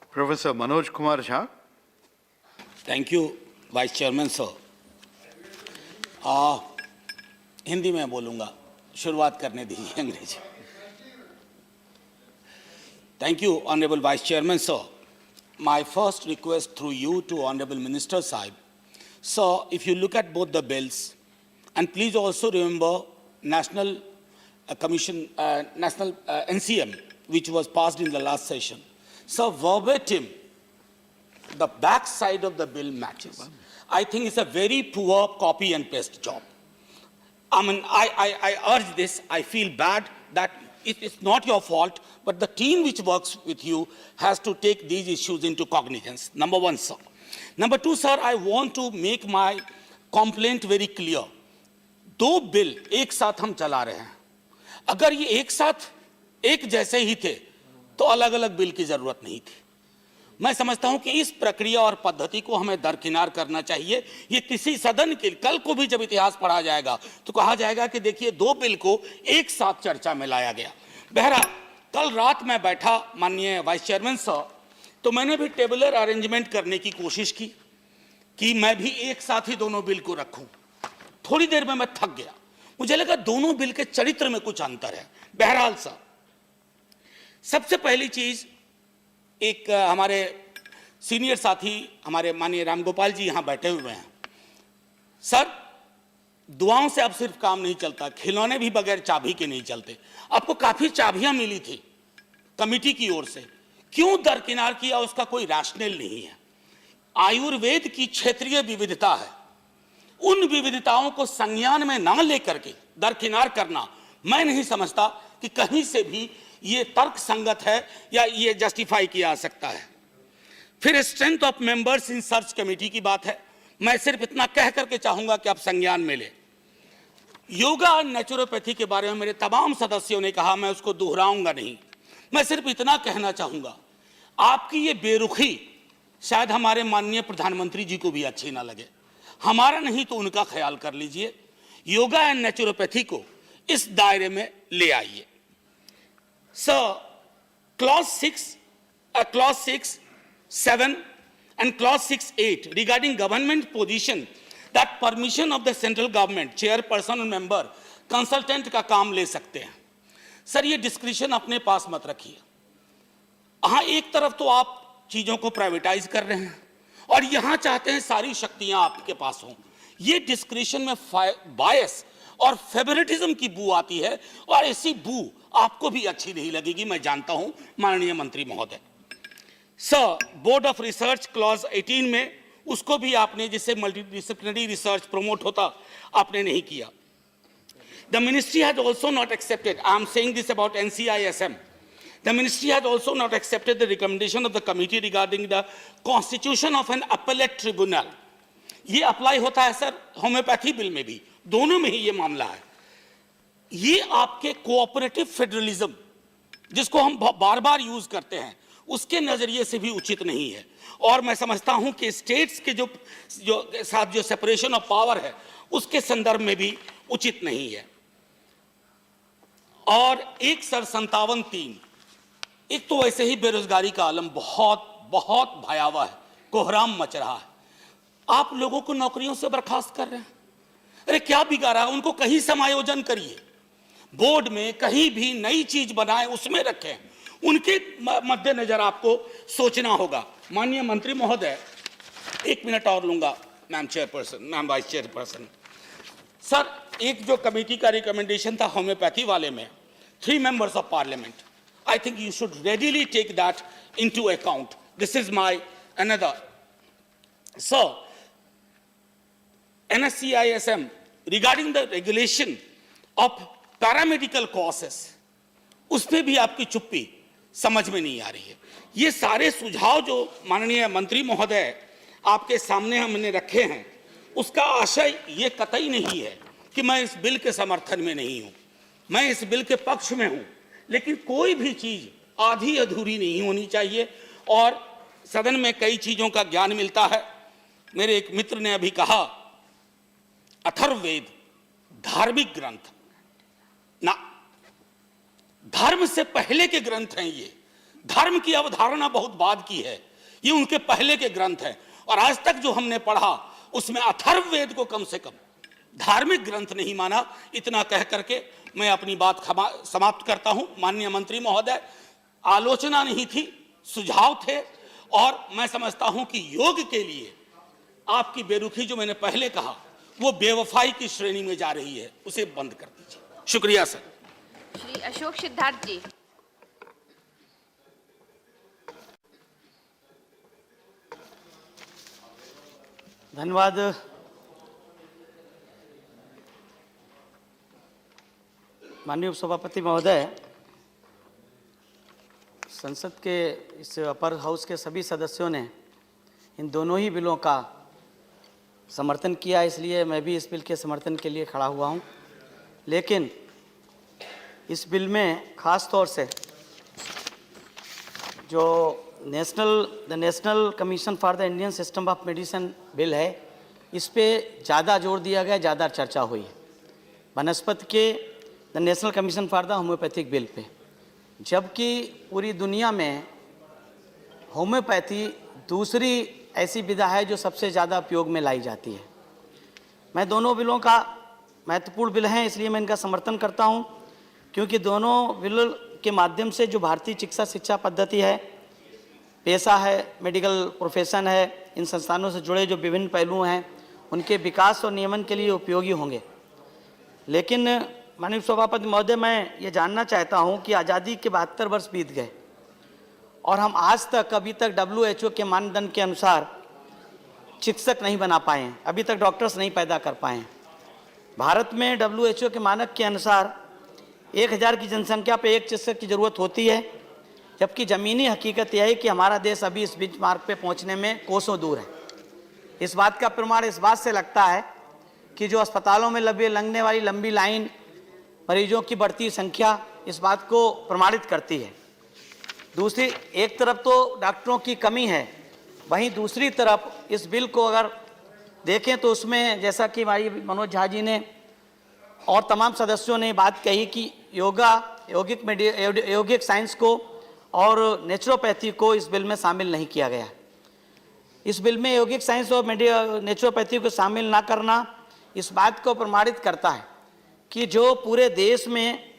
Professor Manoj Kumar Jha. Thank you vice chairman sir. Hindi में बोलूँगा, शुरुआत करने दीजिए अंग्रेजी। Thank you, Honorable Vice Chairman, sir. My first request through you to Honorable Minister Sahib. Sir, if you look at both the bills, and please also remember National Commission, National NCM, which was passed in the last session. So verbatim, the back side of the bill matches. I think it's a very poor copy and paste job. I mean, I urge this. I feel bad that it's not your fault, but the team which works with you has to take these issues into cognizance. Number one, sir. Number two, sir, I want to make my complaint very clear. दो bill एक साथ हम चला रहे हैं. अगर ये एक साथ एक जैसे ही थे तो अलग अलग बिल की जरूरत नहीं थी. मैं समझता हूं कि इस प्रक्रिया और पद्धति को हमें दरकिनार करना चाहिए. ये किसी सदन के कल को भी जब इतिहास पढ़ा जाएगा तो कहा जाएगा कि देखिए दो बिल को एक साथ चर्चा में लाया गया. बहरहाल कल रात मैं बैठा माननीय वाइस चेयरमैन सर, तो मैंने भी टेबुलर अरेंजमेंट करने की कोशिश की कि मैं भी एक साथ ही दोनों बिल को रखूं. थोड़ी देर में मैं थक गया. मुझे लगा दोनों बिल के चरित्र में कुछ अंतर है. बहरहाल सर, सबसे पहली चीज, एक हमारे सीनियर साथी हमारे माननीय रामगोपाल जी यहां बैठे हुए हैं. सर, दुआओं से अब सिर्फ काम नहीं चलता, खिलौने भी बगैर चाबी के नहीं चलते. आपको काफी चाबियां मिली थी कमिटी की ओर से, क्यों दरकिनार किया उसका कोई रैशनल नहीं है. आयुर्वेद की क्षेत्रीय विविधता है, उन विविधताओं को संज्ञान में ना लेकर के दरकिनार करना मैं नहीं समझता कि कहीं से भी ये तर्क संगत है या ये जस्टिफाई किया जा सकता है. फिर strength of members in search committee की बात है. मैं सिर्फ इतना कह करके चाहूंगा कि आप संज्ञान में ले. योगा और नेचुरोपैथी के बारे में मेरे तमाम सदस्यों ने कहा, मैं उसको दोहराऊंगा नहीं. मैं सिर्फ इतना कहना चाहूंगा, आपकी ये बेरुखी शायद हमारे माननीय प्रधानमंत्री जी को भी अच्छी ना लगे. हमारा नहीं तो उनका ख्याल कर लीजिए. योगा एंड नेचुरोपैथी को इस दायरे में ले आइए. Sir, clause 6, 7 and clause 6(8) regarding government position that permission of the central government chairperson और member consultant का काम ले सकते हैं. सर, ये डिस्क्रिप्शन अपने पास मत रखिए. हाँ, एक तरफ तो आप चीजों को प्राइवेटाइज कर रहे हैं और यहां चाहते हैं सारी शक्तियां आपके पास हों. ये डिस्क्रिप्शन में बायस और फेवरेटिज्म की बू आती है और ऐसी बू आपको भी अच्छी नहीं लगेगी, मैं जानता हूं माननीय मंत्री महोदय. Sir, board of research clause 18 में उसको भी आपने, जिससे मल्टीडिसिप्लिनरी रिसर्च प्रमोट होता, आपने नहीं किया. The ministry has also not accepted, I am saying this about NCISM, the ministry has also not accepted the recommendation of the committee regarding the constitution of an appellate tribunal. ये apply होता है sir homeopathy bill में भी, दोनों में ही ये मामला है. ये आपके कोऑपरेटिव फेडरलिज्म जिसको हम बार बार यूज करते हैं उसके नजरिए से भी उचित नहीं है. और मैं समझता हूं कि स्टेट्स के जो साथ जो सेपरेशन ऑफ पावर है उसके संदर्भ में भी उचित नहीं है. और एक सर 57(3), एक तो वैसे ही बेरोजगारी का आलम बहुत बहुत भयावह है, कोहराम मच रहा है. आप लोगों को नौकरियों से बर्खास्त कर रहे हैं. अरे क्या बिगाड़ा है? उनको कहीं समायोजन करिए, बोर्ड में कहीं भी नई चीज बनाए उसमें रखें. उनके मद्देनजर आपको सोचना होगा. माननीय मंत्री महोदय, 1 मिनट और लूंगा ma'am chairperson, ma'am vice chairperson. Sir, एक जो कमेटी का रिकमेंडेशन था होम्योपैथी वाले में 3 members of parliament, I think you should readily take that into account. This is my another. So, NSCISM regarding the regulation of paramedical courses, उस पे भी आपकी चुप्पी समझ में नहीं आ रही है. ये सारे सुझाव जो माननीय मंत्री महोदय आपके सामने हमने रखे हैं, उसका आशय ये कतई नहीं है कि मैं इस बिल के समर्थन में नहीं हूं. मैं इस बिल के पक्ष में हूं, लेकिन कोई भी चीज आधी अधूरी नहीं होनी चाहिए. और सदन में कई चीजों का ज्ञान मिलता है. मेरे एक मित्र ने अभी कहा अथर्ववेद धार्मिक ग्रंथ ना, धर्म से पहले के ग्रंथ हैं. ये धर्म की अवधारणा बहुत बाद की है, ये उनके पहले के ग्रंथ हैं. और आज तक जो हमने पढ़ा उसमें अथर्ववेद को कम से कम धार्मिक ग्रंथ नहीं माना. इतना कह करके मैं अपनी बात समाप्त करता हूं. माननीय मंत्री महोदय, आलोचना नहीं थी, सुझाव थे। और मैं समझता हूं कि योग के लिए आपकी बेरुखी, जो मैंने पहले कहा, वो बेवफाई की श्रेणी में जा रही है, उसे बंद कर दीजिए। शुक्रिया सर। श्री अशोक सिद्धार्थ जी। धन्यवाद। माननीय उपसभापति महोदय, संसद के इस अपर हाउस के सभी सदस्यों ने इन दोनों ही बिलों का समर्थन किया, इसलिए मैं भी इस बिल के समर्थन के लिए खड़ा हुआ हूं। लेकिन इस बिल में ख़ास तौर से जो the national commission for the Indian system of medicine bill है, इस पे ज़्यादा जोर दिया गया, ज़्यादा चर्चा हुई है बनस्पत के the national commission for the homeopathic bill pay, जबकि पूरी दुनिया में होम्योपैथी दूसरी ऐसी विधा है जो सबसे ज़्यादा उपयोग में लाई जाती है। मैं दोनों बिलों का महत्वपूर्ण बिल हैं, इसलिए मैं इनका समर्थन करता हूं, क्योंकि दोनों बिल के माध्यम से जो भारतीय चिकित्सा शिक्षा पद्धति है, पेशा है, मेडिकल प्रोफेशन है, इन संस्थानों से जुड़े जो विभिन्न पहलू हैं, उनके विकास और नियमन के लिए उपयोगी होंगे। लेकिन माननीय सभापति महोदय, मैं ये जानना चाहता हूं कि आज़ादी के 72 वर्ष बीत गए और हम आज तक अभी तक WHO के मानदंड के अनुसार चिकित्सक नहीं बना पाए हैं, अभी तक डॉक्टर्स नहीं पैदा कर पाए हैं। भारत में WHO के मानक के अनुसार 1000 की जनसंख्या पे एक चिकित्सक की ज़रूरत होती है, जबकि ज़मीनी हकीकत यह है कि हमारा देश अभी इस बेंचमार्क पे पहुंचने में कोसों दूर है। इस बात का प्रमाण इस बात से लगता है कि जो अस्पतालों में लगने वाली लंबी लाइन, मरीजों की बढ़ती संख्या इस बात को प्रमाणित करती है। दूसरी एक तरफ तो डॉक्टरों की कमी है, वहीं दूसरी तरफ इस बिल को अगर देखें तो उसमें, जैसा कि भाई मनोज झा जी ने और तमाम सदस्यों ने बात कही कि यौगिक साइंस को और नेचुरोपैथी को इस बिल में शामिल नहीं किया गया। इस बिल में यौगिक साइंस और नेचुरोपैथी को शामिल ना करना इस बात को प्रमाणित करता है कि जो पूरे देश में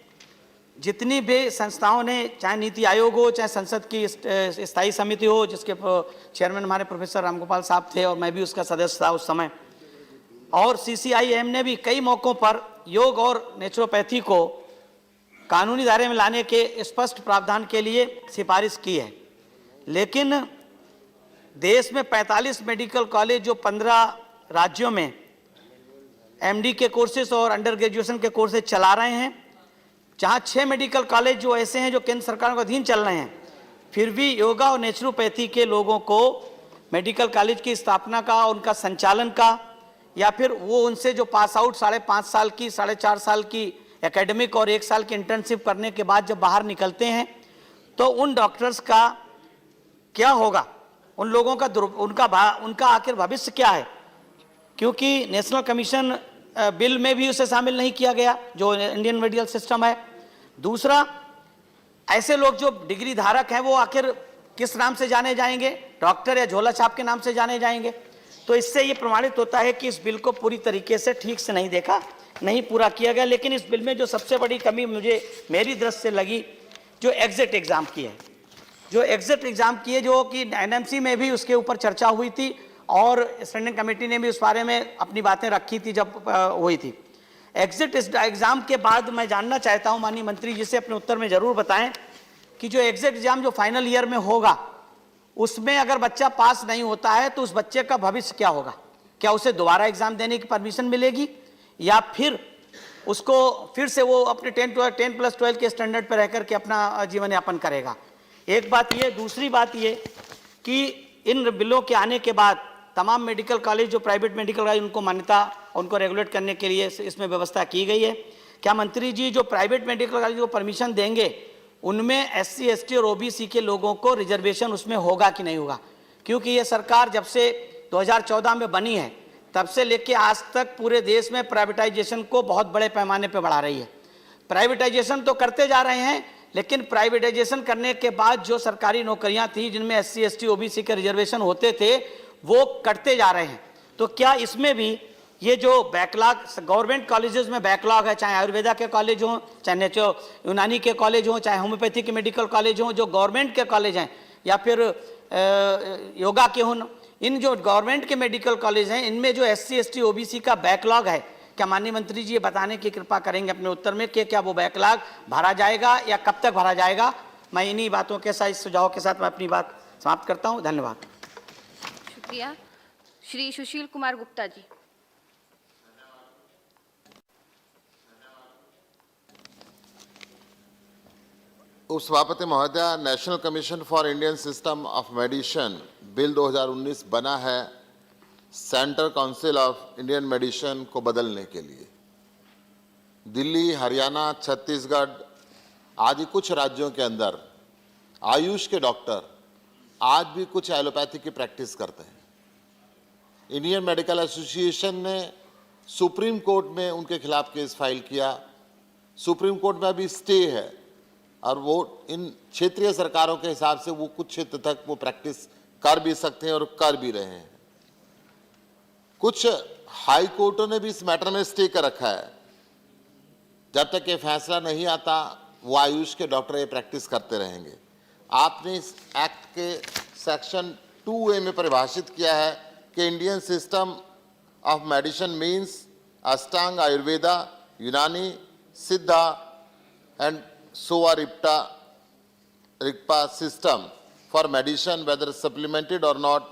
जितनी भी संस्थाओं ने, चाहे नीति आयोग हो, चाहे संसद की स्थायी समिति हो, जिसके चेयरमैन हमारे प्रोफेसर रामगोपाल साहब थे और मैं भी उसका सदस्य था उस समय, और CCIM ने भी कई मौक़ों पर योग और नेचुरोपैथी को कानूनी दायरे में लाने के स्पष्ट प्रावधान के लिए सिफारिश की है। लेकिन देश में 45 मेडिकल कॉलेज जो 15 राज्यों में MD के कोर्सेज और अंडर ग्रेजुएशन के कोर्सेज चला रहे हैं, जहां 6 मेडिकल कॉलेज जो ऐसे हैं जो केंद्र सरकार के अधीन चल रहे हैं, फिर भी योगा और नेचुरोपैथी के लोगों को मेडिकल कॉलेज की स्थापना का, उनका संचालन का, या फिर वो उनसे जो पास आउट 5.5 साल की, 4.5 साल की एकेडमिक और 1 साल की इंटर्नशिप करने के बाद जब बाहर निकलते हैं, तो उन डॉक्टर्स का क्या होगा, उन लोगों का उनका आखिर भविष्य क्या है, क्योंकि नेशनल कमीशन बिल में भी उसे शामिल नहीं किया गया जो इंडियन मेडिकल सिस्टम है। दूसरा, ऐसे लोग जो डिग्री धारक हैं वो आखिर किस नाम से जाने जाएंगे, डॉक्टर या झोला छाप के नाम से जाने जाएंगे। तो इससे ये प्रमाणित होता है कि इस बिल को पूरी तरीके से ठीक से नहीं पूरा किया गया। लेकिन इस बिल में जो सबसे बड़ी कमी मेरी दृष्टि से लगी, जो एग्जिट एग्जाम की है, जो कि NMC में भी उसके ऊपर चर्चा हुई थी और स्टैंडिंग कमेटी ने भी उस बारे में अपनी बातें रखी थी जब हुई थी। एग्जिट एग्जाम के बाद मैं जानना चाहता हूं माननीय मंत्री जी से, अपने उत्तर में जरूर बताएं कि जो एग्जिट एग्जाम जो फाइनल ईयर में होगा, उसमें अगर बच्चा पास नहीं होता है तो उस बच्चे का भविष्य क्या होगा? क्या उसे दोबारा एग्जाम देने की परमिशन मिलेगी, या फिर उसको फिर से वो अपने 10+12 के स्टैंडर्ड पर रह करके अपना जीवन यापन करेगा? एक बात ये। दूसरी बात ये कि इन बिलों के आने के बाद तमाम मेडिकल कॉलेज जो प्राइवेट मेडिकल कॉलेज, उनको मान्यता, उनको रेगुलेट करने के लिए इसमें व्यवस्था की गई है। क्या मंत्री जी जो प्राइवेट मेडिकल कॉलेज को परमिशन देंगे, उनमें SC, ST और OBC के लोगों को रिजर्वेशन उसमें होगा कि नहीं होगा? क्योंकि ये सरकार जब से 2014 में बनी है, तब से लेके आज तक पूरे देश में प्राइवेटाइजेशन को बहुत बड़े पैमाने पर बढ़ा रही है। प्राइवेटाइजेशन तो करते जा रहे हैं, लेकिन प्राइवेटाइजेशन करने के बाद जो सरकारी नौकरियां थी जिनमें SC, ST, OBC के रिजर्वेशन होते थे, वो कटते जा रहे हैं। तो क्या इसमें भी ये जो बैकलॉग गवर्नमेंट कॉलेजेस में बैकलॉग है, चाहे आयुर्वेदा के कॉलेज हों, चाहे नेचुरो यूनानी के कॉलेज हों, चाहे होम्योपैथी के मेडिकल कॉलेज हों, जो गवर्नमेंट के कॉलेज हैं, या फिर योगा के हों, इन जो गवर्नमेंट के मेडिकल कॉलेज हैं, इनमें जो SC ST OBC का बैकलॉग है, क्या माननीय मंत्री जी ये बताने की कृपा करेंगे अपने उत्तर में कि क्या वो बैकलॉग भरा जाएगा या कब तक भरा जाएगा? मैं इन्हीं बातों के साथ, इस सुझाव के साथ मैं अपनी बात समाप्त करता हूँ। धन्यवाद। शुक्रिया। श्री सुशील कुमार गुप्ता जी। उपसभापति महोदय, national commission for Indian system of medicine bill 2019 बना है central council of Indian medicine को बदलने के लिए। दिल्ली, हरियाणा, छत्तीसगढ़ आदि कुछ राज्यों के अंदर आयुष के डॉक्टर आज भी कुछ एलोपैथी की प्रैक्टिस करते हैं। इंडियन मेडिकल एसोसिएशन ने सुप्रीम कोर्ट में उनके खिलाफ केस फाइल किया। सुप्रीम कोर्ट में अभी स्टे है और वो इन क्षेत्रीय सरकारों के हिसाब से वो कुछ क्षेत्र तक वो प्रैक्टिस कर भी सकते हैं और कर भी रहे हैं। कुछ हाई कोर्टों ने भी इस मैटर में स्टे कर रखा है। जब तक ये फैसला नहीं आता वो आयुष के डॉक्टर ये प्रैक्टिस करते रहेंगे। आपने इस एक्ट के सेक्शन 2A में परिभाषित किया है कि Indian system of medicine means Ashtanga Ayurveda, Unani, Siddha and Sowa Rigpa system for medicine, whether supplemented or not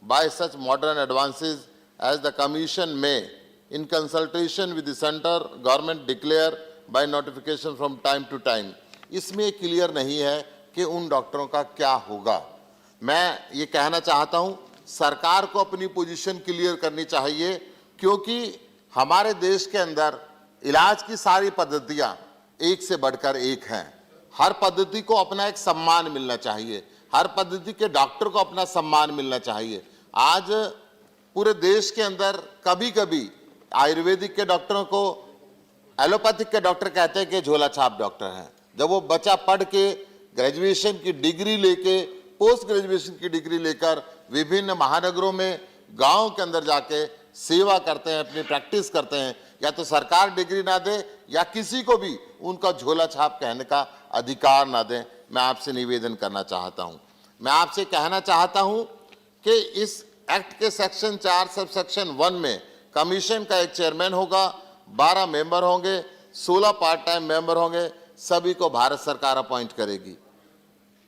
by such modern advances as the Commission may, in consultation with the center government, declare by notification from time to time. इसमें clear नहीं है कि उन डॉक्टरों का क्या होगा। मैं ये कहना चाहता हूँ सरकार को अपनी पोजीशन क्लियर करनी चाहिए, क्योंकि हमारे देश के अंदर इलाज की सारी पद्धतियाँ एक से बढ़कर एक हैं। हर पद्धति को अपना एक सम्मान मिलना चाहिए, हर पद्धति के डॉक्टर को अपना सम्मान मिलना चाहिए। आज पूरे देश के अंदर कभी कभी आयुर्वेदिक के डॉक्टरों को एलोपैथिक के डॉक्टर कहते हैं कि झोला छाप डॉक्टर हैं। जब वो बच्चा पढ़ के ग्रेजुएशन की डिग्री लेके, पोस्ट ग्रेजुएशन की डिग्री लेकर विभिन्न महानगरों में, गाँव के अंदर जाके सेवा करते हैं, अपनी प्रैक्टिस करते हैं, या तो सरकार डिग्री ना दे या किसी को भी उनका झोला छाप कहने का अधिकार ना दें। मैं आपसे निवेदन करना चाहता हूं। मैं आपसे कहना चाहता हूं कि इस एक्ट के सेक्शन 4 सब सेक्शन 1 में कमीशन का एक चेयरमैन होगा, 12 मेंबर होंगे, 16 पार्ट टाइम मेंबर होंगे, सभी को भारत सरकार अपॉइंट करेगी।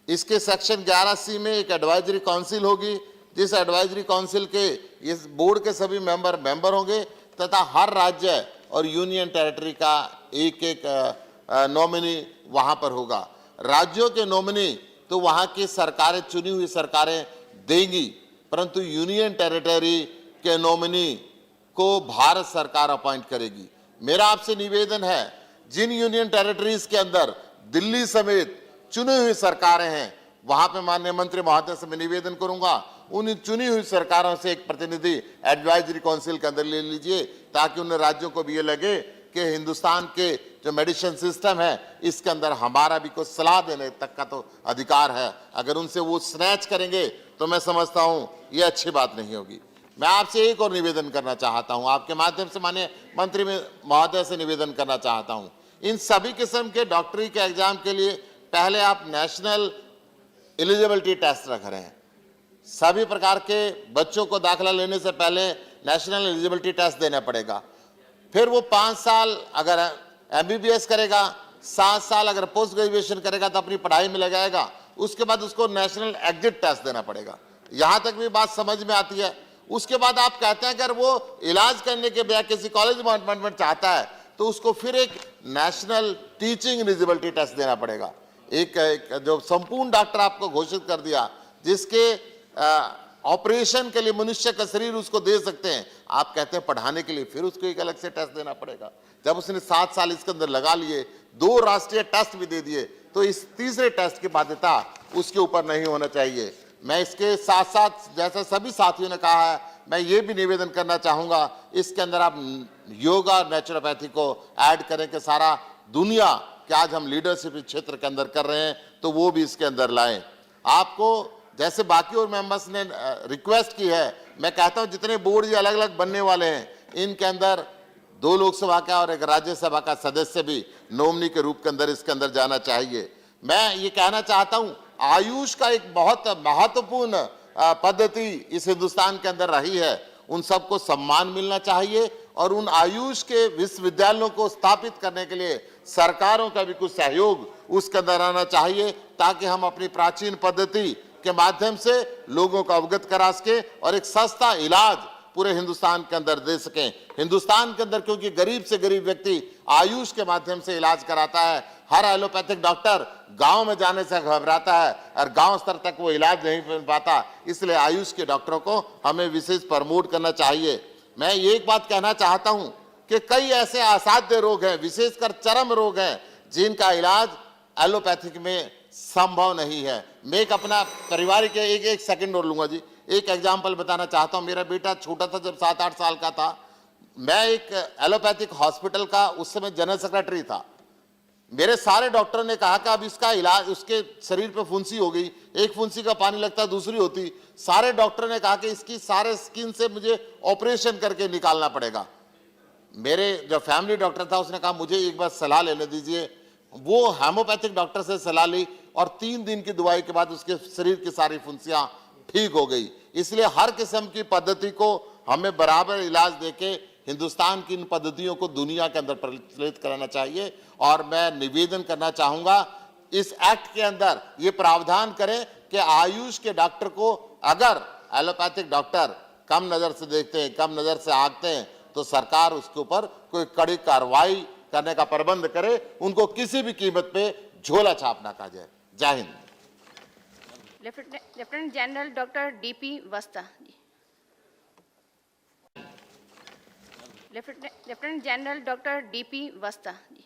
इसके सेक्शन 11C में एक एडवाइजरी काउंसिल होगी, जिस एडवाइजरी काउंसिल के इस बोर्ड के सभी मेंबर होंगे तथा हर राज्य और यूनियन टेरिटरी का एक नॉमिनी वहां पर होगा। राज्यों के नॉमिनी तो वहां की सरकारें, चुनी हुई सरकारें देंगी, परंतु यूनियन टेरिटरी के नॉमिनी को भारत सरकार अपॉइंट करेगी। मेरा आपसे निवेदन है, जिन यूनियन टेरिटरीज के अंदर दिल्ली समेत चुनी हुई सरकारें हैं, वहां पे माननीय मंत्री महोदय से मैं निवेदन करूंगा, उन चुनी हुई सरकारों से एक प्रतिनिधि एडवाइजरी काउंसिल के अंदर ले लीजिए, ताकि उन राज्यों को भी ये लगे कि हिंदुस्तान के जो मेडिसिन सिस्टम है इसके अंदर हमारा भी कुछ सलाह देने तक का तो अधिकार है। अगर उनसे वो स्नैच करेंगे तो मैं समझता हूं ये अच्छी बात नहीं होगी। मैं आपसे एक और निवेदन करना चाहता हूं, आपके माध्यम से माननीय मंत्री महोदय से निवेदन करना चाहता हूं, इन सभी किस्म के डॉक्टरी के एग्जाम के लिए पहले आप नेशनल एलिजिबिलिटी टेस्ट रख रहे हैं। सभी प्रकार के बच्चों को दाखिला लेने से पहले नेशनल एलिजिबिलिटी टेस्ट देना पड़ेगा। फिर वो 5 साल अगर MBBS करेगा, 7 साल अगर पोस्ट ग्रेजुएशन करेगा तो अपनी पढ़ाई में लगाएगा, उसके बाद उसको नेशनल एग्जिट टेस्ट देना पड़ेगा। यहां तक भी बात समझ में आती है। उसके बाद आप कहते हैं अगर वो इलाज करने के बजाय किसी कॉलेज में अपॉइंटमेंट चाहता है तो उसको फिर एक नेशनल टीचिंग एलिजिबिलिटी टेस्ट देना पड़ेगा। एक जो संपूर्ण डॉक्टर आपको घोषित कर दिया, जिसके ऑपरेशन के लिए मनुष्य का शरीर उसको दे सकते हैं, आप कहते हैं पढ़ाने के लिए फिर उसको एक अलग से टेस्ट देना पड़ेगा। जब उसने 7 साल इसके अंदर लगा लिए, 2 राष्ट्रीय टेस्ट भी दे दिए, तो इस तीसरे टेस्ट की बाध्यता उसके ऊपर नहीं होना चाहिए। मैं इसके साथ साथ, जैसा सभी साथियों ने कहा है, मैं ये भी निवेदन करना चाहूंगा, इसके अंदर आप योगा नेचुरोपैथी को ऐड करें कि सारा दुनिया कि आज हम लीडरशिप क्षेत्र के अंदर कर रहे हैं तो वो भी इसके अंदर लाएं। आपको जैसे बाकी और मेंबर्स ने रिक्वेस्ट की है, मैं कहता हूं जितने बोर्ड ये अलग अलग बनने वाले हैं, इनके अंदर 2 लोकसभा का और 1 राज्यसभा का सदस्य भी नॉमिनी के रूप के अंदर इसके अंदर जाना चाहिए। मैं ये कहना चाहता हूं, आयुष का एक बहुत महत्वपूर्ण पद्धति इस हिंदुस्तान के अंदर रही है, उन सबको सम्मान मिलना चाहिए और उन आयुष के विश्वविद्यालयों को स्थापित करने के लिए सरकारों का भी कुछ सहयोग उसके अंदर आना चाहिए, ताकि हम अपनी प्राचीन पद्धति के माध्यम से लोगों को अवगत करा सके और एक सस्ता इलाज पूरे हिंदुस्तान के अंदर दे सकें। हिंदुस्तान के अंदर क्योंकि गरीब से गरीब व्यक्ति आयुष के माध्यम से इलाज कराता है, हर एलोपैथिक डॉक्टर गांव में जाने से घबराता है और गांव स्तर तक वो इलाज नहीं मिल पाता, इसलिए आयुष के डॉक्टरों को हमें विशेष प्रमोट करना चाहिए। मैं एक बात कहना चाहता हूं कि कई ऐसे असाध्य रोग हैं, विशेषकर चरम रोग हैं, जिनका इलाज एलोपैथिक में संभव नहीं है। मैं एक अपना पारिवारिक एक सेकंड और लूंगा जी, एक एग्जाम्पल बताना चाहता हूं। मेरा बेटा छोटा था, जब 7-8 साल का था, मैं एक एलोपैथिक हॉस्पिटल का उस समय जनरल सेक्रेटरी था। मेरे सारे डॉक्टर ने कहा कि अब इसका इलाज, उसके शरीर पे फुंसी हो गई, एक फुंसी का पानी लगता दूसरी होती, सारे डॉक्टर ने कहा कि इसकी सारे स्किन से मुझे ऑपरेशन करके निकालना पड़ेगा। मेरे जो फैमिली डॉक्टर था उसने कहा मुझे एक बार सलाह लेने दीजिए। वो होम्योपैथिक डॉक्टर से सलाह ली और 3 दिन की दवाई के बाद उसके शरीर की सारी फुंसियां ठीक हो गई। इसलिए हर किस्म की पद्धति को हमें बराबर इलाज देके हिंदुस्तान की इन पद्धतियों को दुनिया के अंदर प्रचलित कराना चाहिए। और मैं निवेदन करना चाहूंगा, इस एक्ट के अंदर ये प्रावधान करें कि आयुष के डॉक्टर को अगर एलोपैथिक डॉक्टर कम नजर से देखते हैं, कम नजर से आंकते हैं, तो सरकार उसके ऊपर कोई कड़ी कार्रवाई करने का प्रबंध करे, उनको किसी भी कीमत पे झोला छापना कहा जाए। Jai Hind. Lieutenant general doctor DP Vasta ji. Lieutenant general doctor DP Vasta ji.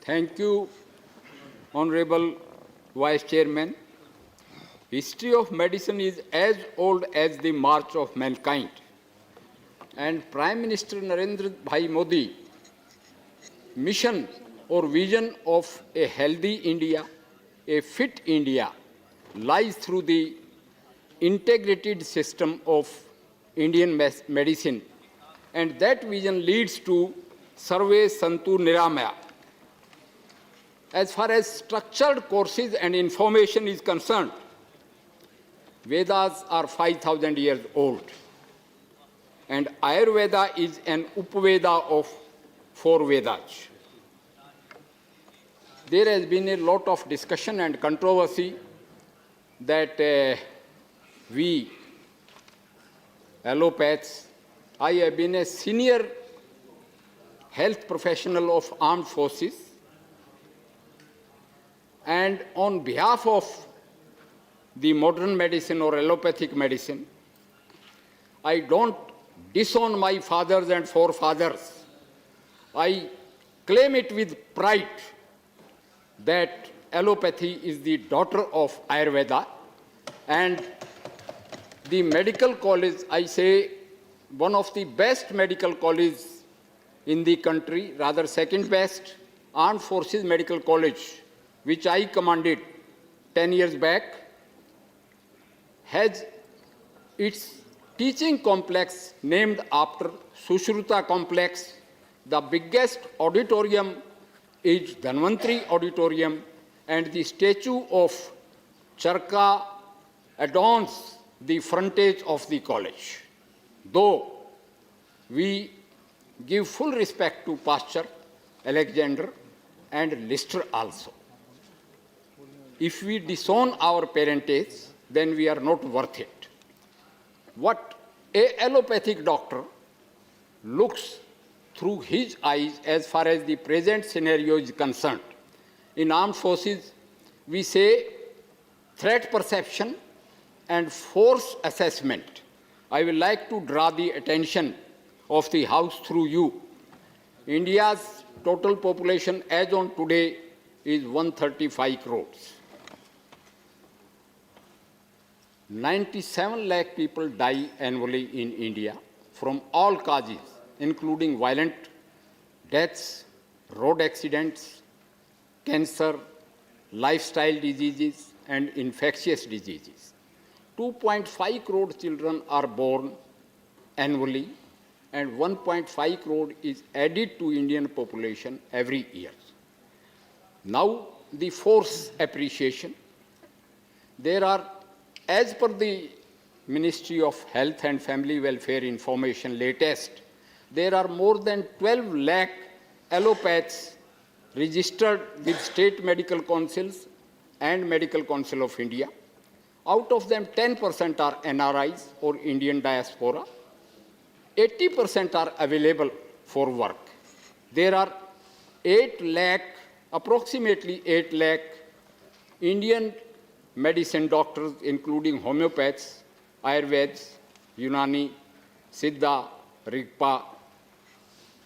Thank you, Honorable Vice Chairman. History of medicine is as old as the march of mankind. And Prime Minister Narendra Bhai Modi mission or vision of a healthy India, a fit India, lies through the integrated system of Indian medicine. And that vision leads to Sarve Santu Niramaya. As far as structured courses and information is concerned, Vedas are 5,000 years old, and Ayurveda is an Upaveda of 4 Vedas. There has been a lot of discussion and controversy that we allopaths, I have been a senior health professional of armed forces, and on behalf of the modern medicine or allopathic medicine, I don't disown my fathers and forefathers. I claim it with pride that allopathy is the daughter of Ayurveda, and the medical college, I say, one of the best medical colleges in the country, rather second best, Armed Forces Medical College, which I commanded 10 years back, has its teaching complex named after Sushruta Complex. The biggest auditorium is Dhanvantri Auditorium, and the statue of Charka adorns the frontage of the college. Though we give full respect to Pasteur, Alexander, and Lister also. If we disown our parentage, then we are not worth it. What a allopathic doctor looks through his eyes as far as the present scenario is concerned. In armed forces, we say threat perception and force assessment. I would like to draw the attention of the House through you. India's total population as on today is 135 crores. 97 lakh people die annually in India from all causes, including violent deaths, road accidents, cancer, lifestyle diseases, and infectious diseases. 2.5 crore children are born annually, and 1.5 crore is added to Indian population every year. Now, the force appreciation. There are, as per the Ministry of Health and Family Welfare information latest, there are more than 12 lakh allopaths registered with state medical councils and Medical Council of India. Out of them, 10% are NRIs or Indian diaspora. 80% are available for work. There are 8 lakh, approximately 8 lakh Indian medicine doctors, including homeopaths, Ayurveds, Unani, Siddha, Rigpa,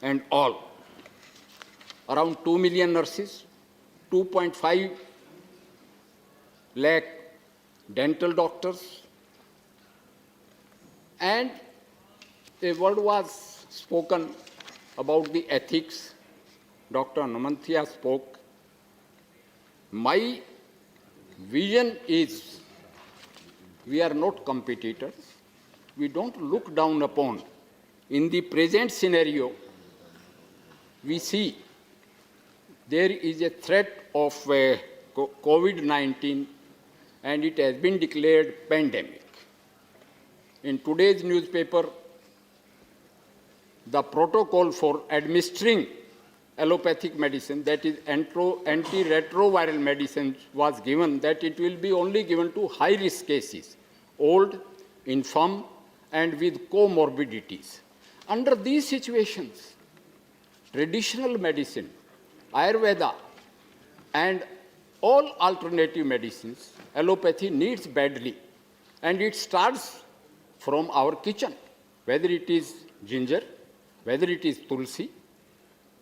and all. Around 2 million nurses, 2.5 lakh dental doctors, and a word was spoken about the ethics. Dr. Namanthia spoke. My vision is we are not competitors. We don't look down upon. In the present scenario, we see there is a threat of COVID-19 and it has been declared pandemic. In today's newspaper, the protocol for administering allopathic medicine, that is antiretroviral medicine, was given that it will be only given to high-risk cases, old, infirm, and with comorbidities. Under these situations, traditional medicine, Ayurveda, and all alternative medicines, allopathy needs badly. And it starts from our kitchen, whether it is ginger, whether it is tulsi,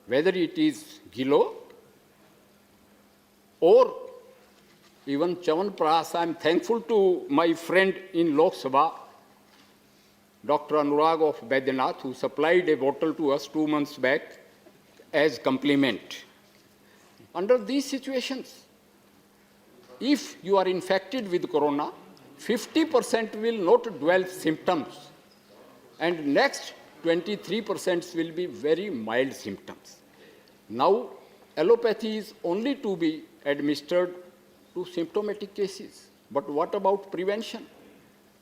whether it is gilo, or even Chavanpras. I am thankful to my friend in Lok Sabha, Dr. Anurag of Baidyanath, who supplied a bottle to us 2 months back as compliment. Under these situations, if you are infected with corona, 50% will not develop symptoms, and next 23% will be very mild symptoms. Now, allopathy is only to be administered to symptomatic cases. But what about prevention?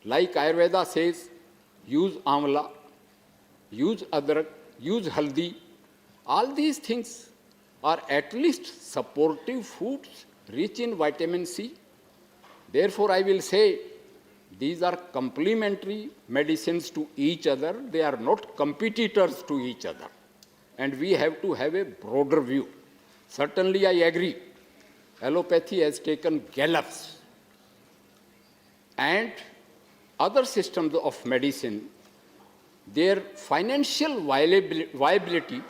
Like Ayurveda says, use amla, use adrak, use haldi. All these things are at least supportive foods rich in vitamin C. Therefore, I will say these are complementary medicines to each other. They are not competitors to each other. And we have to have a broader view. Certainly, I agree. Allopathy has taken gallops. And other systems of medicine, their financial viability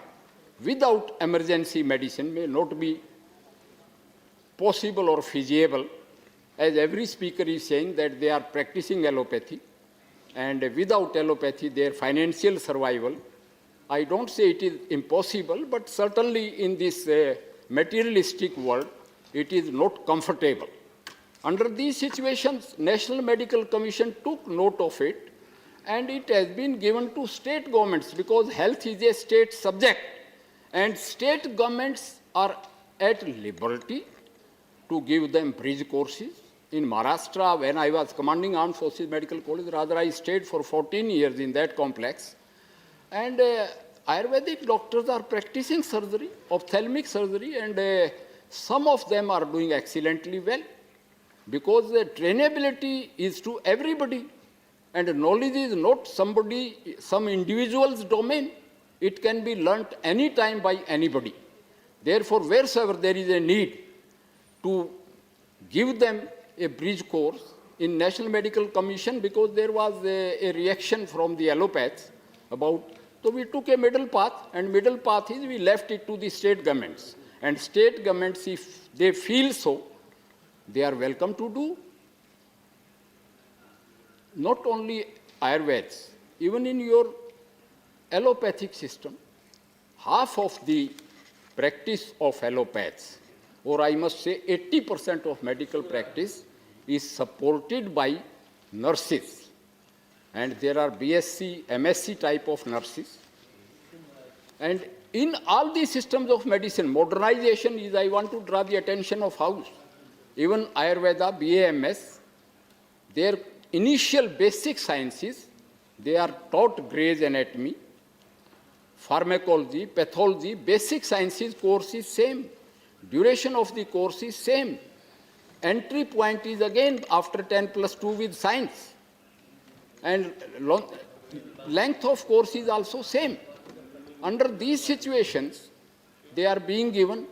without emergency medicine may not be possible or feasible, as every speaker is saying that they are practicing allopathy, and without allopathy, their financial survival, I don't say it is impossible, but certainly in this materialistic world, it is not comfortable. Under these situations, National Medical Commission took note of it, and it has been given to state governments because health is a state subject, and state governments are at liberty to give them bridge courses. In Maharashtra, when I was commanding Armed Forces Medical College, rather I stayed for 14 years in that complex, and Ayurvedic doctors are practicing surgery, ophthalmic surgery, and some of them are doing excellently well, because the trainability is to everybody, and knowledge is not some individual's domain. It can be learnt any time by anybody. Therefore, wheresoever there is a need to give them a bridge course in National Medical Commission, because there was a reaction from the allopaths about, so we took a middle path, and middle path is we left it to the state governments. And state governments, if they feel so, they are welcome to do. Not only Ayurveds, even in your allopathic system, half of the practice of allopaths, or I must say 80% of medical practice, is supported by nurses. and there are BSc, MSc type of nurses. And in all these systems of medicine, modernization is, I want to draw the attention of House. Even Ayurveda, BAMS, their initial basic sciences, they are taught Gray's Anatomy, pharmacology, pathology, basic sciences course is same. Duration of the course is same. Entry point is again after 10+2 with science. And length of course is also same. Under these situations, they are being given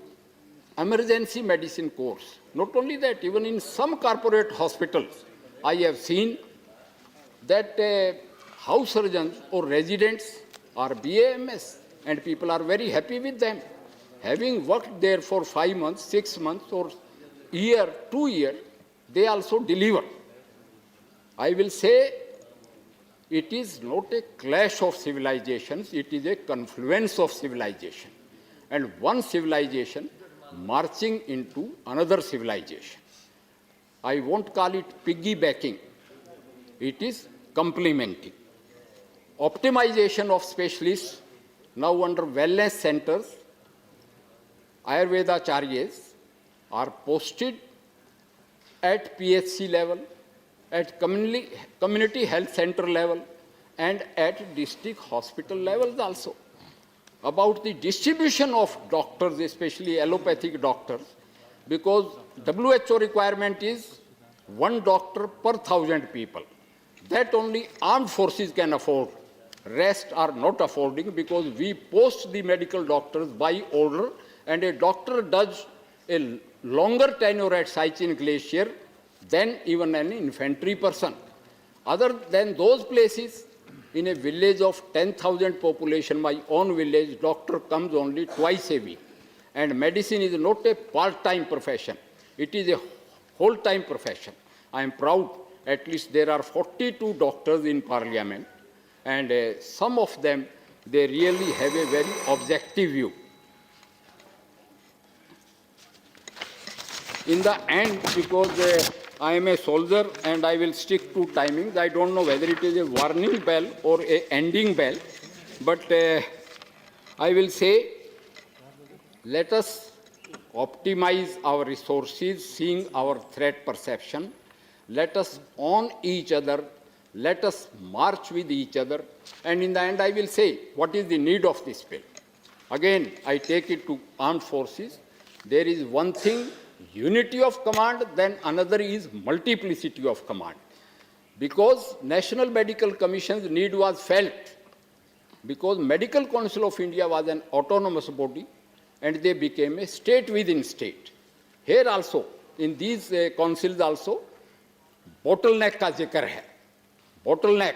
emergency medicine course. Not only that, even in some corporate hospitals, I have seen that house surgeons or residents are BAMS, and people are very happy with them. Having worked there for 5 months, 6 months, or year, 2 years, they also deliver. I will say it is not a clash of civilizations, it is a confluence of civilization. And one civilization marching into another civilization. I won't call it piggybacking, it is complementing. Optimization of specialists, now under wellness centers, Ayurveda Acharyas are posted at PHC level, at community health center level, and at district hospital levels also. About the distribution of doctors, especially allopathic doctors, because WHO requirement is 1 doctor per 1,000 people. That only armed forces can afford. Rest are not affording because we post the medical doctors by order, and a doctor does a longer tenure at Sichin Glacier than even an infantry person. Other than those places, in a village of 10,000 population, my own village, doctor comes only twice a week. And medicine is not a part-time profession. It is a whole-time profession. I am proud, at least there are 42 doctors in parliament, and some of them, they really have a very objective view. In the end, because I am a soldier and I will stick to timings, I don't know whether it is a warning bell or a ending bell, but I will say, let us optimize our resources, seeing our threat perception. Let us own each other. Let us march with each other. And in the end, I will say, what is the need of this bill? Again, I take it to armed forces. There is one thing, unity of command, then another is multiplicity of command. Because National Medical Commission's need was felt, because Medical Council of India was an autonomous body, and they became a state within state. Here also, in these councils also, bottleneck ka zikr hai. Bottleneck,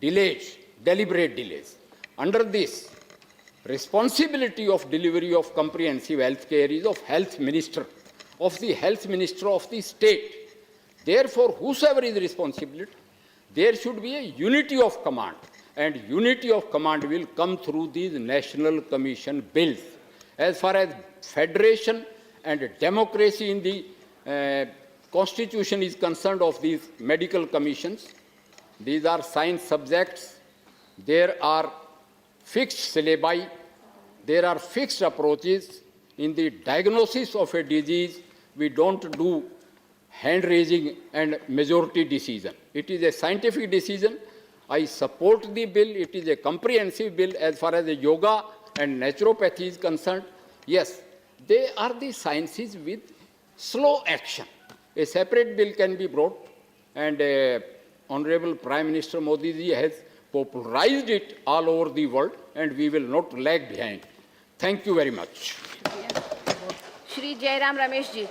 delays, deliberate delays. Under this, responsibility of delivery of comprehensive health care is of health minister of the state. Therefore, whosoever is responsible, there should be a unity of command, and unity of command will come through these national commission bills. As far as federation and democracy in the constitution is concerned of these medical commissions, these are science subjects, there are fixed syllabi, there are fixed approaches. In the diagnosis of a disease, we don't do hand-raising and majority decision. It is a scientific decision. I support the bill. It is a comprehensive bill as far as the yoga and naturopathy is concerned. Yes, they are the sciences with slow action. A separate bill can be brought, and Honorable Prime Minister Modi ji has popularized it all over the world, and we will not lag behind. Thank you very much. Shri Jairam Ramesh ji.